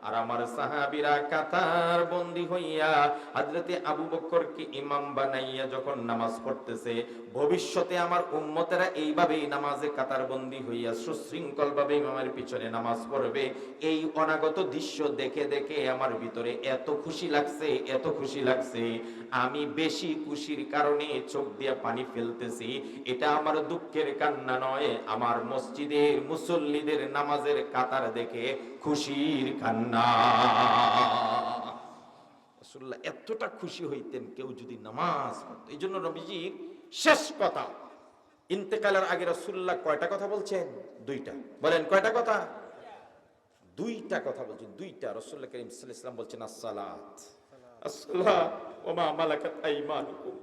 আর আমার সাহাবীরা কাতার বন্দী হইয়া হযরতে আবু বকরকে ইমাম বানাইয়া যখন নামাজ পড়তেছে, ভবিষ্যতে আমার উম্মতেরা এইভাবেই নামাজে কাতারবন্দি হইয়া সুশৃঙ্খল ভাবে ইমামের পিছনে নামাজ পড়বে। এই অনাগত দৃশ্য দেখে দেখে আমার ভিতরে এত খুশি লাগছে, এত খুশি লাগছে, আমি বেশি খুশির কারণে চোখ দিয়ে পানি ফেলতেছি। এটা আমার দুঃখের কান্না নয়, আমার মসজিদের মুসল্লিদের নামাজের কাতার দেখে খুশির কান্না। রাসূলুল্লাহ এতটা খুশি হইতেন কেউ যদি নামাজ পড়তো। এই জন্য নবীজির শেষ কথা, ইন্তেকালের আগে রাসূলুল্লাহ কয়টা কথা বলছেন? দুইটা। বলেন কয়টা কথা? দুইটা কথা বলছেন, দুইটা। রাসূলুল্লাহ কারীম সাল্লাল্লাহু আলাইহি ওয়াসাল্লাম বলছেন আসসালাত, আসসালাত ওয়া মা মালাকাত আইমানুকুম,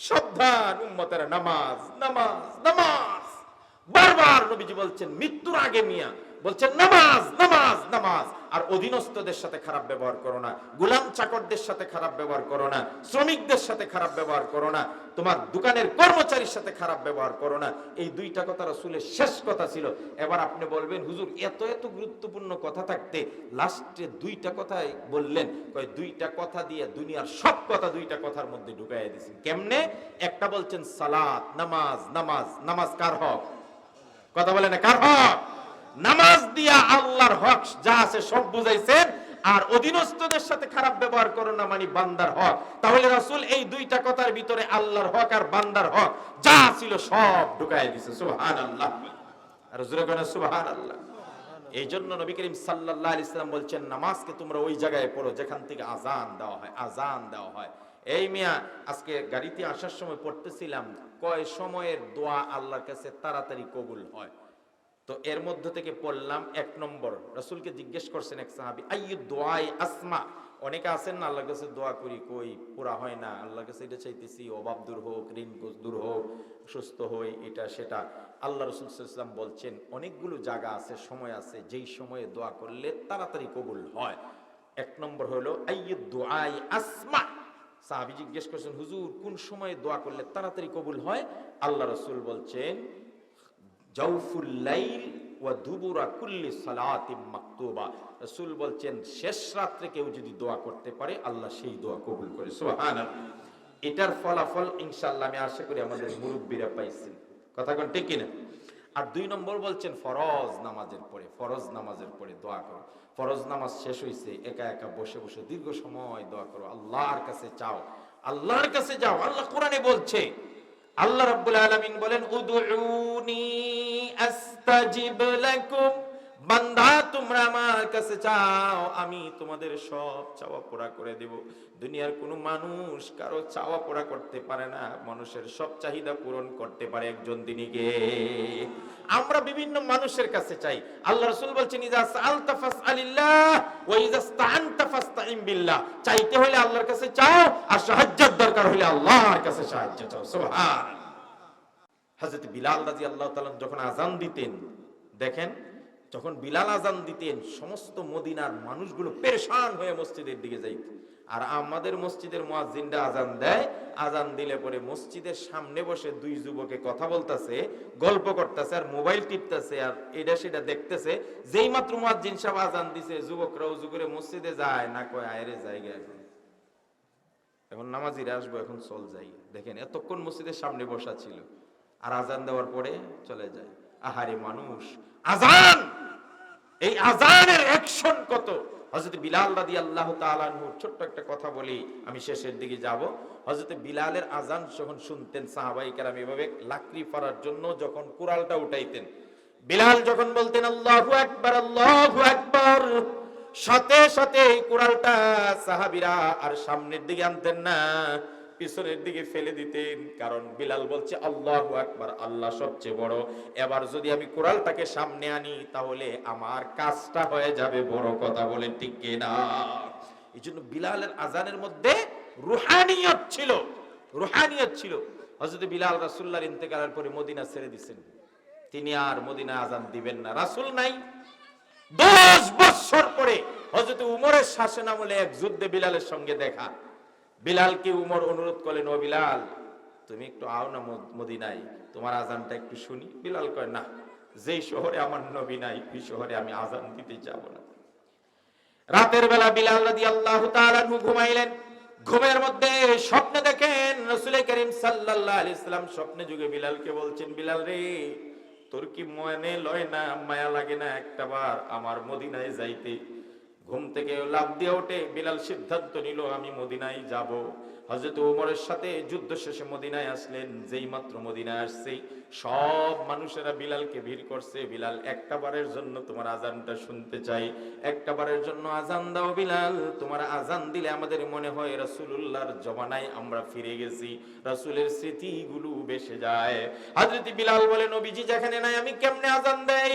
সাবধান উম্মতেরা, নামাজ, নামাজ, নামাজ। বারবার নবীজি বলছেন, মৃত্যুর আগে মিয়া বলছেন নামাজ, নামাজ, নামাজ। আর অধীনস্থদের সাথে খারাপ ব্যবহার করো না, গোলাম চাকরদের সাথে খারাপ ব্যবহার করো না, শ্রমিকদের সাথে খারাপ ব্যবহার করো না, তোমার দোকানের কর্মচারীর সাথে খারাপ ব্যবহার করো না। এই দুইটা কথা রাসূলের শেষ কথা ছিল। এবার আপনি বলবেন হুজুর এত এত গুরুত্বপূর্ণ কথা থাকতে লাস্টে দুইটা কথাই বললেন। কয় দুইটা কথা দিয়ে দুনিয়ার সব কথা দুইটা কথার মধ্যে ঢুকাইয়া দিয়েছেন। কেমনে? একটা বলছেন সালাত, নামাজ, নামাজ। নামাজ কার হক? কথা বলে না, কার হক? নামাজ দিয়া আল্লাহর হক যা আছে সব বুঝাইছেন। আর অধীনস্থদের সাথে খারাপ ব্যবহার করো না মানে বান্দার হক। তাহলে রাসূল এই দুইটা কথার ভিতরে আল্লাহর হক আর বান্দার হক যা ছিল সব ঢুকাই দিয়েছে। সুবহানাল্লাহ। আর জোরে বলেন সুবহানাল্লাহ। এই জন্য নবী করিম সাল্লাল্লাহু আলাইহি ওয়াসাল্লাম বলছেন নামাজকে তোমরা ওই জায়গায় পড়ো যেখান থেকে আযান দেওয়া হয়, আযান দেওয়া হয়। এই মিয়া আজকে গাড়িতে আসার সময় পড়তেছিলাম কয় সময়ের দোয়া আল্লাহর কাছে তাড়াতাড়ি কবুল হয়। তো এর মধ্য থেকে পড়লাম 1 নম্বর, রাসূলকে জিজ্ঞেস করছেন এক সাহাবী, আইয়ু দুআই আসমা। অনেকে আছেন না আল্লাহর কাছে দোয়া করি কই পুরা হয় না, আল্লাহর কাছে এটা চাইতেছি অভাব দূর হোক, ঋণ দূর হোক, সুস্থ হই, এটা সেটা। আল্লাহ রাসূল সাল্লাল্লাহু আলাইহি ওয়াসাল্লাম বলছেন অনেকগুলো জায়গা আছে, সময় আছে যেই সময়ে দোয়া করলে তাড়াতাড়ি কবুল হয়। 1 নম্বর হলো আইয়ু দুআই আসমা। সাহাবী জিজ্ঞেস করছেন হুজুর কোন সময়ে দোয়া করলে তাড়াতাড়ি কবুল হয়? আল্লাহ রাসূল বলছেন জাওফুল লাইল ওয়া দুবুরা কুল্লি সালাতিন মাকতুবা। রাসূল বলছেন শেষ রাতে কেউ যদি দোয়া করতে পারে আল্লাহ সেই দোয়া কবুল করে। সুবহানাল্লাহ। এটার ফলাফল ইনশাআল্লাহ আমি আশা করি আমাদের মুরব্বিরা পাইছেন। কথা কোন ঠিক কিনা? আর 2 নম্বর বলছেন ফরজ নামাজের পরে, ফরজ নামাজের পরে দোয়া করো। ফরজ নামাজ শেষ হইছে, একা একা বসে বসে দীর্ঘ সময় দোয়া করো, আল্লাহর কাছে চাও, আল্লাহর কাছে যাও। আল্লাহ কোরআনে বলছে, আল্লাহ রাব্বুল আলামিন বলেন উদউনি আস্তাজিব লাকুম, বান্দা তোমরা আমার কাছে চাও আমি তোমাদের সব চাওয়া পুরা করে দেব। দুনিয়ার কোনো মানুষ কারো চাওয়া পুরা করতে পারে না, মানুষের সব চাহিদা পূরণ করতে পারে একজন, তিনি কে? আমরা বিভিন্ন মানুষের কাছে চাই। আল্লাহ রাসূল বলছেন ইজা সাআলতা ফাসআলিল্লাহ ওয়া ইজা ইসতাআনতা ফাসতাইন বিল্লাহ। চাইতে হলে আল্লাহর কাছে চাও, আর সাহায্যের দরকার হলে আল্লাহর কাছে সাহায্য চাও। সুবহান। হযরত বিলাল রাদিয়াল্লাহু তাআলা যখন আযান দিতেন, দেখেন যখন বিলাল আযান দিতেন সমস্ত মদিনার মানুষগুলো পেরেশান হয়ে মসজিদের দিকে যাইত। আর আমাদের মসজিদের মুয়াজ্জিনরা আযান দেয়, আযান দিলে পরে মসজিদের সামনে বসে 2 যুবকে কথা বলতেছে, গল্প করতেছে আর মোবাইল টিপতেছে আর এটা সেটা দেখতেছে। যেই মাত্র মুয়াজ্জিন সাহেব আযান দিছে যুবকরা ওযু করে মসজিদে যায় না, কয় আয়রে জায়গা এখন নামাজিরা আসবো, এখন চল যাই। দেখেন এতক্ষণ মসজিদের সামনে বসা ছিল আর আযান দেওয়ার পরে চলে যায়। আহারে মানুষ, আযান, এই আযানের অ্যাকশন কত! হযরত বিলাল রাদিয়াল্লাহু তাআলা আনহু ছোট্ট একটা কথা বলি, আমি শেষের দিকে যাব। হযরত বিলালের আযান যখন শুনতেন সাহাবায়ে কেরাম এভাবে লাকড়ি ফাড়ার জন্য যখন কুড়ালটা উঠাইতেন, বিলাল যখন বলতেন আল্লাহু আকবার, আল্লাহু আকবার, সাথে সাথে এই কুড়ালটা সাহাবীরা আর সামনের দিকে আনতেন না, পিছনের দিকে ফেলে দিতেন। কারণ বিলাল বলছে আল্লাহু আকবার, আল্লাহ সবচেয়ে বড়। এবার যদি আমি কুড়ালটাকে সামনে আনি তাহলে আমার কাজটা হয়ে যাবে বড়। কথা বলেন ঠিক কিনা? এই জন্য বিলালের আযানের মধ্যে রুহানিয়ত ছিল, রুহানিয়ত ছিল। হযরত বিলাল রাসূলুল্লাহর ইন্তেকালের পরে মদিনা ছেড়ে দিয়েছেন, তিনি আর মদিনা আযান দিবেন না, রাসূল নাই। 10 বছর পরে হযরত উমরের শাসনামলে এক যুদ্ধে বিলালের সঙ্গে দেখা। বিলালকে উমর অনুরোধ করলেন, ও বিলাল তুমি একটু আও না মদিনায়, তোমার আযানটা একটু শুনি। বিলাল কয় না, যেই শহরে আমার নবী নাই ওই শহরে আমি আযান দিতে যাব না। রাতের বেলা বিলাল রাদিয়াল্লাহু তাআলা আনহু ঘুমাইলেন। ঘুমের মধ্যে স্বপ্নে দেখেন রাসূল করিম সাল্লাল্লাহু আলাইহি সাল্লাম স্বপ্নে যুগে বিলালকে বলছেন, বিলাল রে, তোর কি মনে লয় না, মায়া লাগে না একটাবার আমার মদিনায় যাইতে? ঘুম থেকে লাফ দিয়ে ওঠে বিলাল, সিদ্ধান্ত নিল আমি মদিনায় যাব। হযরত ওমরের সাথে যুদ্ধ শেষে মদিনায় আসলেন। যেই মাত্র মদিনায় আসছে সব মানুষেরা বিলালকে ভিড় করছে, বিলাল একটাবারের জন্য তোমার আজানটা শুনতে চাই, একটাবারের জন্য আজান দাও বিলাল। তোমার আজান দিলে আমাদের মনে হয় রাসূলুল্লাহর জমানায় আমরা ফিরে গেছি, রাসূলের স্মৃতিগুলো ভেসে যায়। হযরত বিলাল বলে, নবীজি যেখানে নাই আমি কেমনে আজান দেই?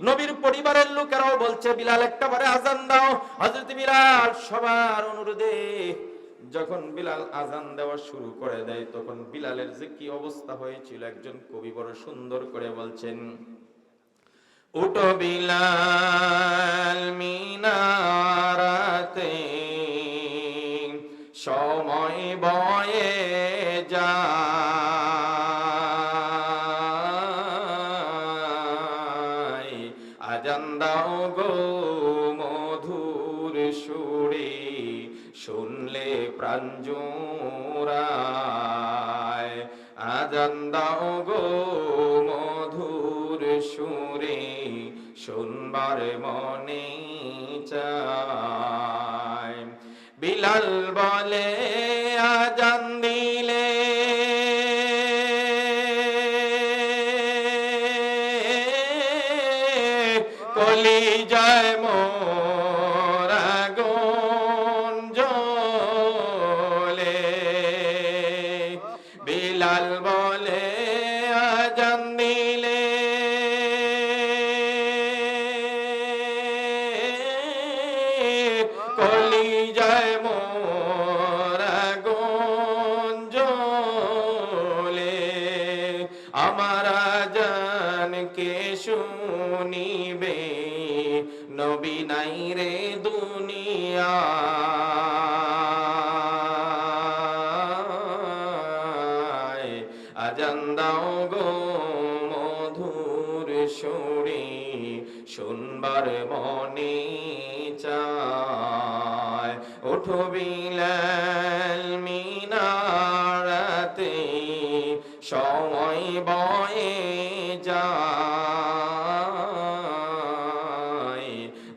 নবীর পরিবারের লোকেরাও বলছে বিলাল একটাবারে আজান দাও। হযরত বিলাল সবার অনুরোধে যখন বিলাল আজান দেওয়া শুরু করে দেয়, তখন বিলালের যে কি অবস্থা হয়েছিল একজন কবি বড় সুন্দর করে বলছেন, উঠো বিলাল মিনারাতে, সময় বয়ে যায়, আজান দাও গো মধুর সুরে, শুনলে প্রাণ জুড়ায়, আজান দাও গো মধুর সুরে, শুনবার মনে চায়। বিলাল বলে আজান দিলে কলিজায় মোর আগুন জ্বলে। বিলাল বলে আজান দিলে কলিজায় মোর আগুন জ্বলে, আমার আজান কে শুনিবে নবী নাই রে দুনিয়ায়, আজান দাও গো মধুর সুরে, শুনবার মনে চায়। ওঠো বিলাল মিনারাতে, সময় বয়ে যায়,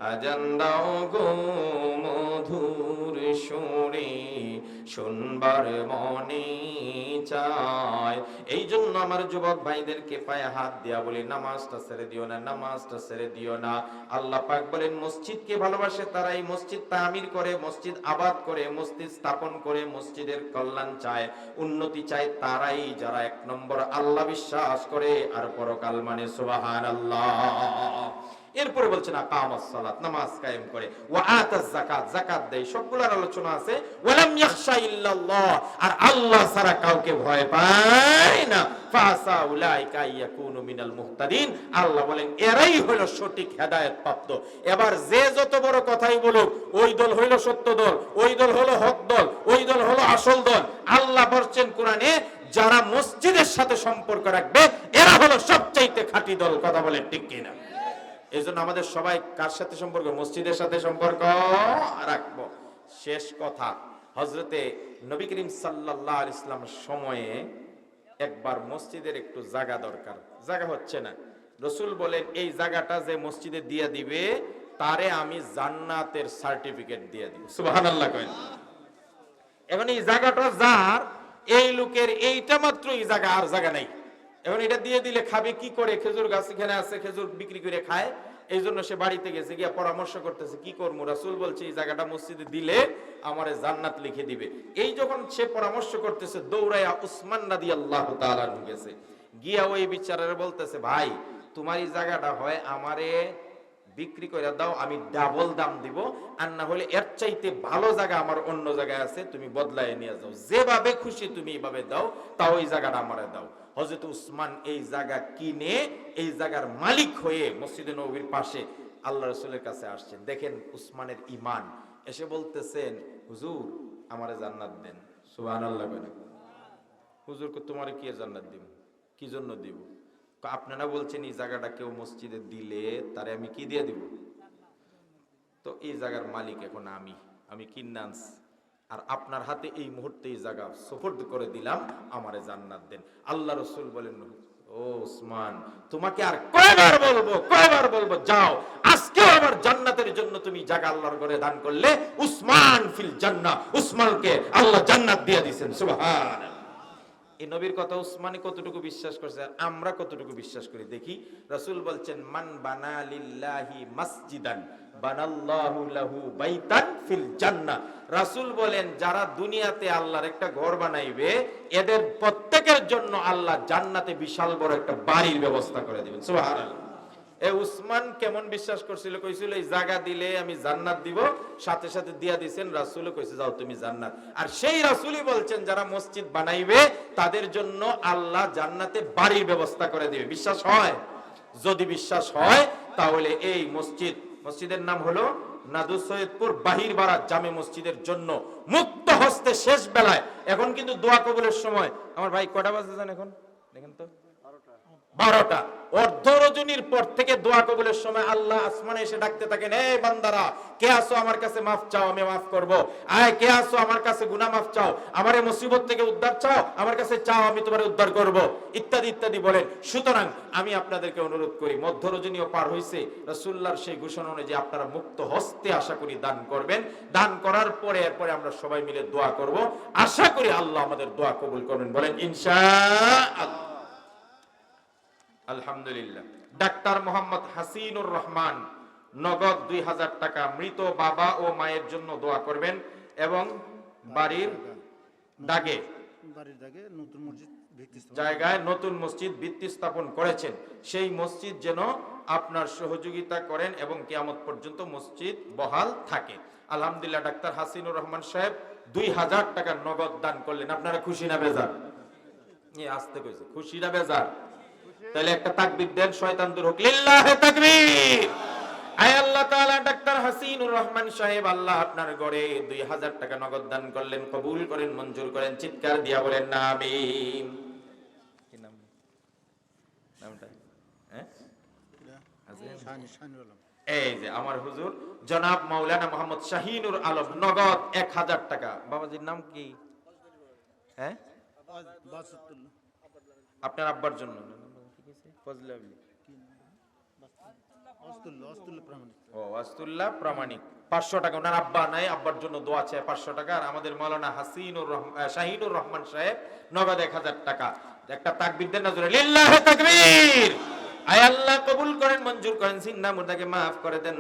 আজান দাও গো মধুর সুরে, শুনবার মনে চায়। এই জন্য আমার যুবক ভাইদেরকে পায়ে হাত দিয়া বলি, নামাজটা ছেড়ে দিও না, নামাজটা ছেড়ে দিও না। আল্লাহ পাক বলেন মসজিদকে ভালোবাসে তারাই মসজিদ তামির করে, মসজিদ আবাদ করে, মসজিদ স্থাপন করে, মসজিদের কল্যাণ চায়, উন্নতি চায় তারাই যারা এক নম্বর আল্লাহ বিশ্বাস করে আর পরকাল মানে। সুবহানাল্লাহ। এরপরে বলছেন আকামাস সালাত, নামাজ কায়েম করে, ওয়া আতাজ যাকাত, যাকাত দেয়। সবগুলোর আলোচনা আছে। ওয়ালাম ইয়াখশা ইল্লাল্লাহ, আর আল্লাহ ছাড়া কাউকে ভয় পায় না। ফাসা উলাইকা ইয়াকুনু মিনাল মুহতাদিন, আল্লাহ বলেন এরাই হলো সঠিক হেদায়েত প্রাপ্ত। এবার যে যত বড় কথাই বলুক, ওই দল হইল সত্য দল, ওই দল হলো হক দল, ওই দল হলো আসল দল, আল্লাহ বলছেন কোরআনে যারা মসজিদের সাথে সম্পর্ক রাখবে এরা হলো সবচাইতে খাঁটি দল। কথা বলে ঠিক কিনা? এই জন্য আমাদের সবাই কার সাথে সম্পর্ক? মসজিদের সাথে সম্পর্ক রাখবো। শেষ কথা, হযরতে নবী করিম সাল্লাল্লাহু আলাইহি ওয়াসাল্লামের সময়ে একবার মসজিদের একটু জায়গা দরকার, জায়গা হচ্ছে না। রাসূল বলেন এই জায়গাটা যে মসজিদে দিয়ে দিবে তারে আমি জান্নাতের সার্টিফিকেট দিয়ে দিব। সুবহানাল্লাহ কইন। এখন এই জায়গাটা যার, এই লোকের এইটা মাত্র এই জায়গা, আর জায়গা নাই। এখন এটা দিয়ে দিলে খাবে কি করে? খেজুর গাছ এখানে আছে, খেজুর বিক্রি করে খায়। এই জন্য সে বাড়িতে গেছে, গিয়া পরামর্শ করতেছে কি করবো। রাসূল বলছে এই জায়গাটা মসজিদে দিলে আমারে জান্নাত লিখে দিবে। এই যখন সে পরামর্শ করতেছে, দৌড়াইয়া উসমান রাদিয়াল্লাহু তাআলা গেছে, গিয়া ওই বিচারের বলতেছে, ভাই তোমার এই জায়গাটা হয় আমারে বিক্রি করে দাও, আমি ডাবল দাম দিব, আর না হলে এর চাইতে ভালো জায়গা আমার অন্য জায়গায় আছে, তুমি বদলায় নিয়ে যাও, যেভাবে খুশি তুমি এইভাবে দাও, তাও ওই জায়গাটা আমারে দাও। হযরত উসমান এই জায়গা কিনে এই জায়গার মালিক হয়ে মসজিদে নববীর পাশে আল্লাহ রাসূলের কাছে আসছেন। দেখেন উসমানের ঈমান, এসে বলতেছেন হুজুর আমারে জান্নাত দেন। সুবহানাল্লাহ। হুজুর তোমারে কি জান্নাত দিব? কি জন্য দিব? আপনারা বলছেন এই জায়গাটা কেউ মসজিদে দিলে তারে আমি কি দিয়ে দিব? তো এই জায়গার মালিক এখন আমি কিনে আনছি, আর আপনার হাতে এই মুহূর্তে এই জায়গা সুপর্দ করে দিলাম, আমারে জান্নাত দেন। আল্লাহ রাসূল বলেন, ও উসমান, তোমাকে আর কয়বার বলবো যাও, আজকেও আমার জান্নাতের জন্য তুমি জায়গা আল্লাহর ঘরে দান করলে, উসমান ফিল জান্নাহ, উসমানকে আল্লাহ জান্নাত দিয়ে দিবেন। সুবহানাল্লাহ। এই নবীর কথা উসমানী কতটুকু বিশ্বাস করছে আর আমরা কতটুকু বিশ্বাস করি দেখি। রাসূল বলছেন, মান বানা লিল্লাহি মাসজিদান বানাল্লাহু লাহু বাইতান ফিল জান্নাহ। রাসূল বলেন, যারা দুনিয়াতে আল্লাহর একটা ঘর বানাইবে, এদের প্রত্যেকের জন্য আল্লাহ জান্নাতে বিশাল বড় একটা বাড়ির ব্যবস্থা করে দিবেন। সুবহানাল্লাহ। এ উসমান কেমন বিশ্বাস করছিল, কইছিল এই জায়গা দিলে আমি জান্নাত দিব, সাথে সাথে দিয়া দিবেন। রাসূলও কইছে যাও তুমি জান্নাত। আর সেই রাসূলই বলছেন, যারা মসজিদ বানাইবে তাদের জন্য আল্লাহ জান্নাতে বাড়ির ব্যবস্থা করে দিবে। বিশ্বাস হয়? যদি বিশ্বাস হয় তাহলে এই মসজিদের নাম হলো নাদু সৈয়দপুর বাহির বারাত জামে মসজিদের জন্য মুক্ত হস্তে শেষ বেলায়, এখন কিন্তু দোয়া কবুলের সময়। আমার ভাই কটা বাজে জান এখন? দেখেন তো, 12টা। অর্ধ রজনীর পর থেকে দোয়া কবুলের সময় আল্লাহ আসমানে এসে ডাকতে থাকেন, এই বান্দারা, কে আসো আমার কাছে মাফ চাও, আমি মাফ করব। আয়, কে আসো আমার কাছে গুনাহ মাফ চাও, আমারে মুসিবত থেকে উদ্ধার চাও, আমার কাছে চাও, আমি তোমারে উদ্ধার করব, ইত্যাদি ইত্যাদি বলেন। সুতরাং আমি আপনাদেরকে অনুরোধ করি, মধ্য রজনীও পার হইছে, রাসূলুল্লাহর সেই ঘোষণা অনুযায়ী আপনারা মুক্ত হস্তে আশা করি দান করবেন। দান করার পরে এরপরে আমরা সবাই মিলে দোয়া করব। আশা করি আল্লাহ আমাদের দোয়া কবুল করবেন, বলেন ইনশাআল্লাহ। আলহামদুলিল্লাহ। ডাক্তার মোহাম্মদ হাসিনুর রহমান নগদ 2000 টাকা মৃত বাবা ও মায়ের জন্য দোয়া করবেন এবং বাড়ির দাগে নতুন মসজিদ জায়গায় নতুন মসজিদ ভিত্তি স্থাপন করেছেন, সেই মসজিদ যেন আপনার সহযোগিতা করেন এবং কিয়ামত পর্যন্ত মসজিদ বহাল থাকে। আলহামদুলিল্লাহ। ডাক্তার হাসিনুর রহমান সাহেব 2000 টাকা নগদ দান করলেন। আপনারা খুশি না বেজার? আসতে কইছে, খুশি না বেজার? তাহলে একটা তাকবীর দেন, শয়তান দূর হোক। লিল্লাহি তাকবীর। আয় আল্লাহ তাআলা, ডাক্তার হাসিনুর রহমান সাহেব, আল্লাহ আপনার ঘরে 2000 টাকা নগদ দান করলেন, কবুল করেন, মঞ্জুর করেন। চিৎকার দিয়া বলেন না আমিন। কি নাম? নামটা হ্যাঁ, এই যে আমার হুজুর জনাব মাওলানা মোহাম্মদ শাহিনুর আলম নগদ 1000 টাকা। বাবাজির নাম কি? হ্যাঁ, আপনার আব্বার জন্য ওয়াস্তুল্লাহ প্রামাণিক 500 টাকা। ওনার আব্বা নাই, আব্বার জন্য দোয়া চাই 500 টাকা। আর আমাদের মাওলানা শাহিনুর রহমান সাহেব নগদ 1000 টাকা। একটা তাকবীর দেন না জোরে, লিল্লাহি তাকবীর। আয় আল্লাহ কবুল করেন, মঞ্জুর করেন, সিন্নাহ মুর্দাকে মাফ করে দেন।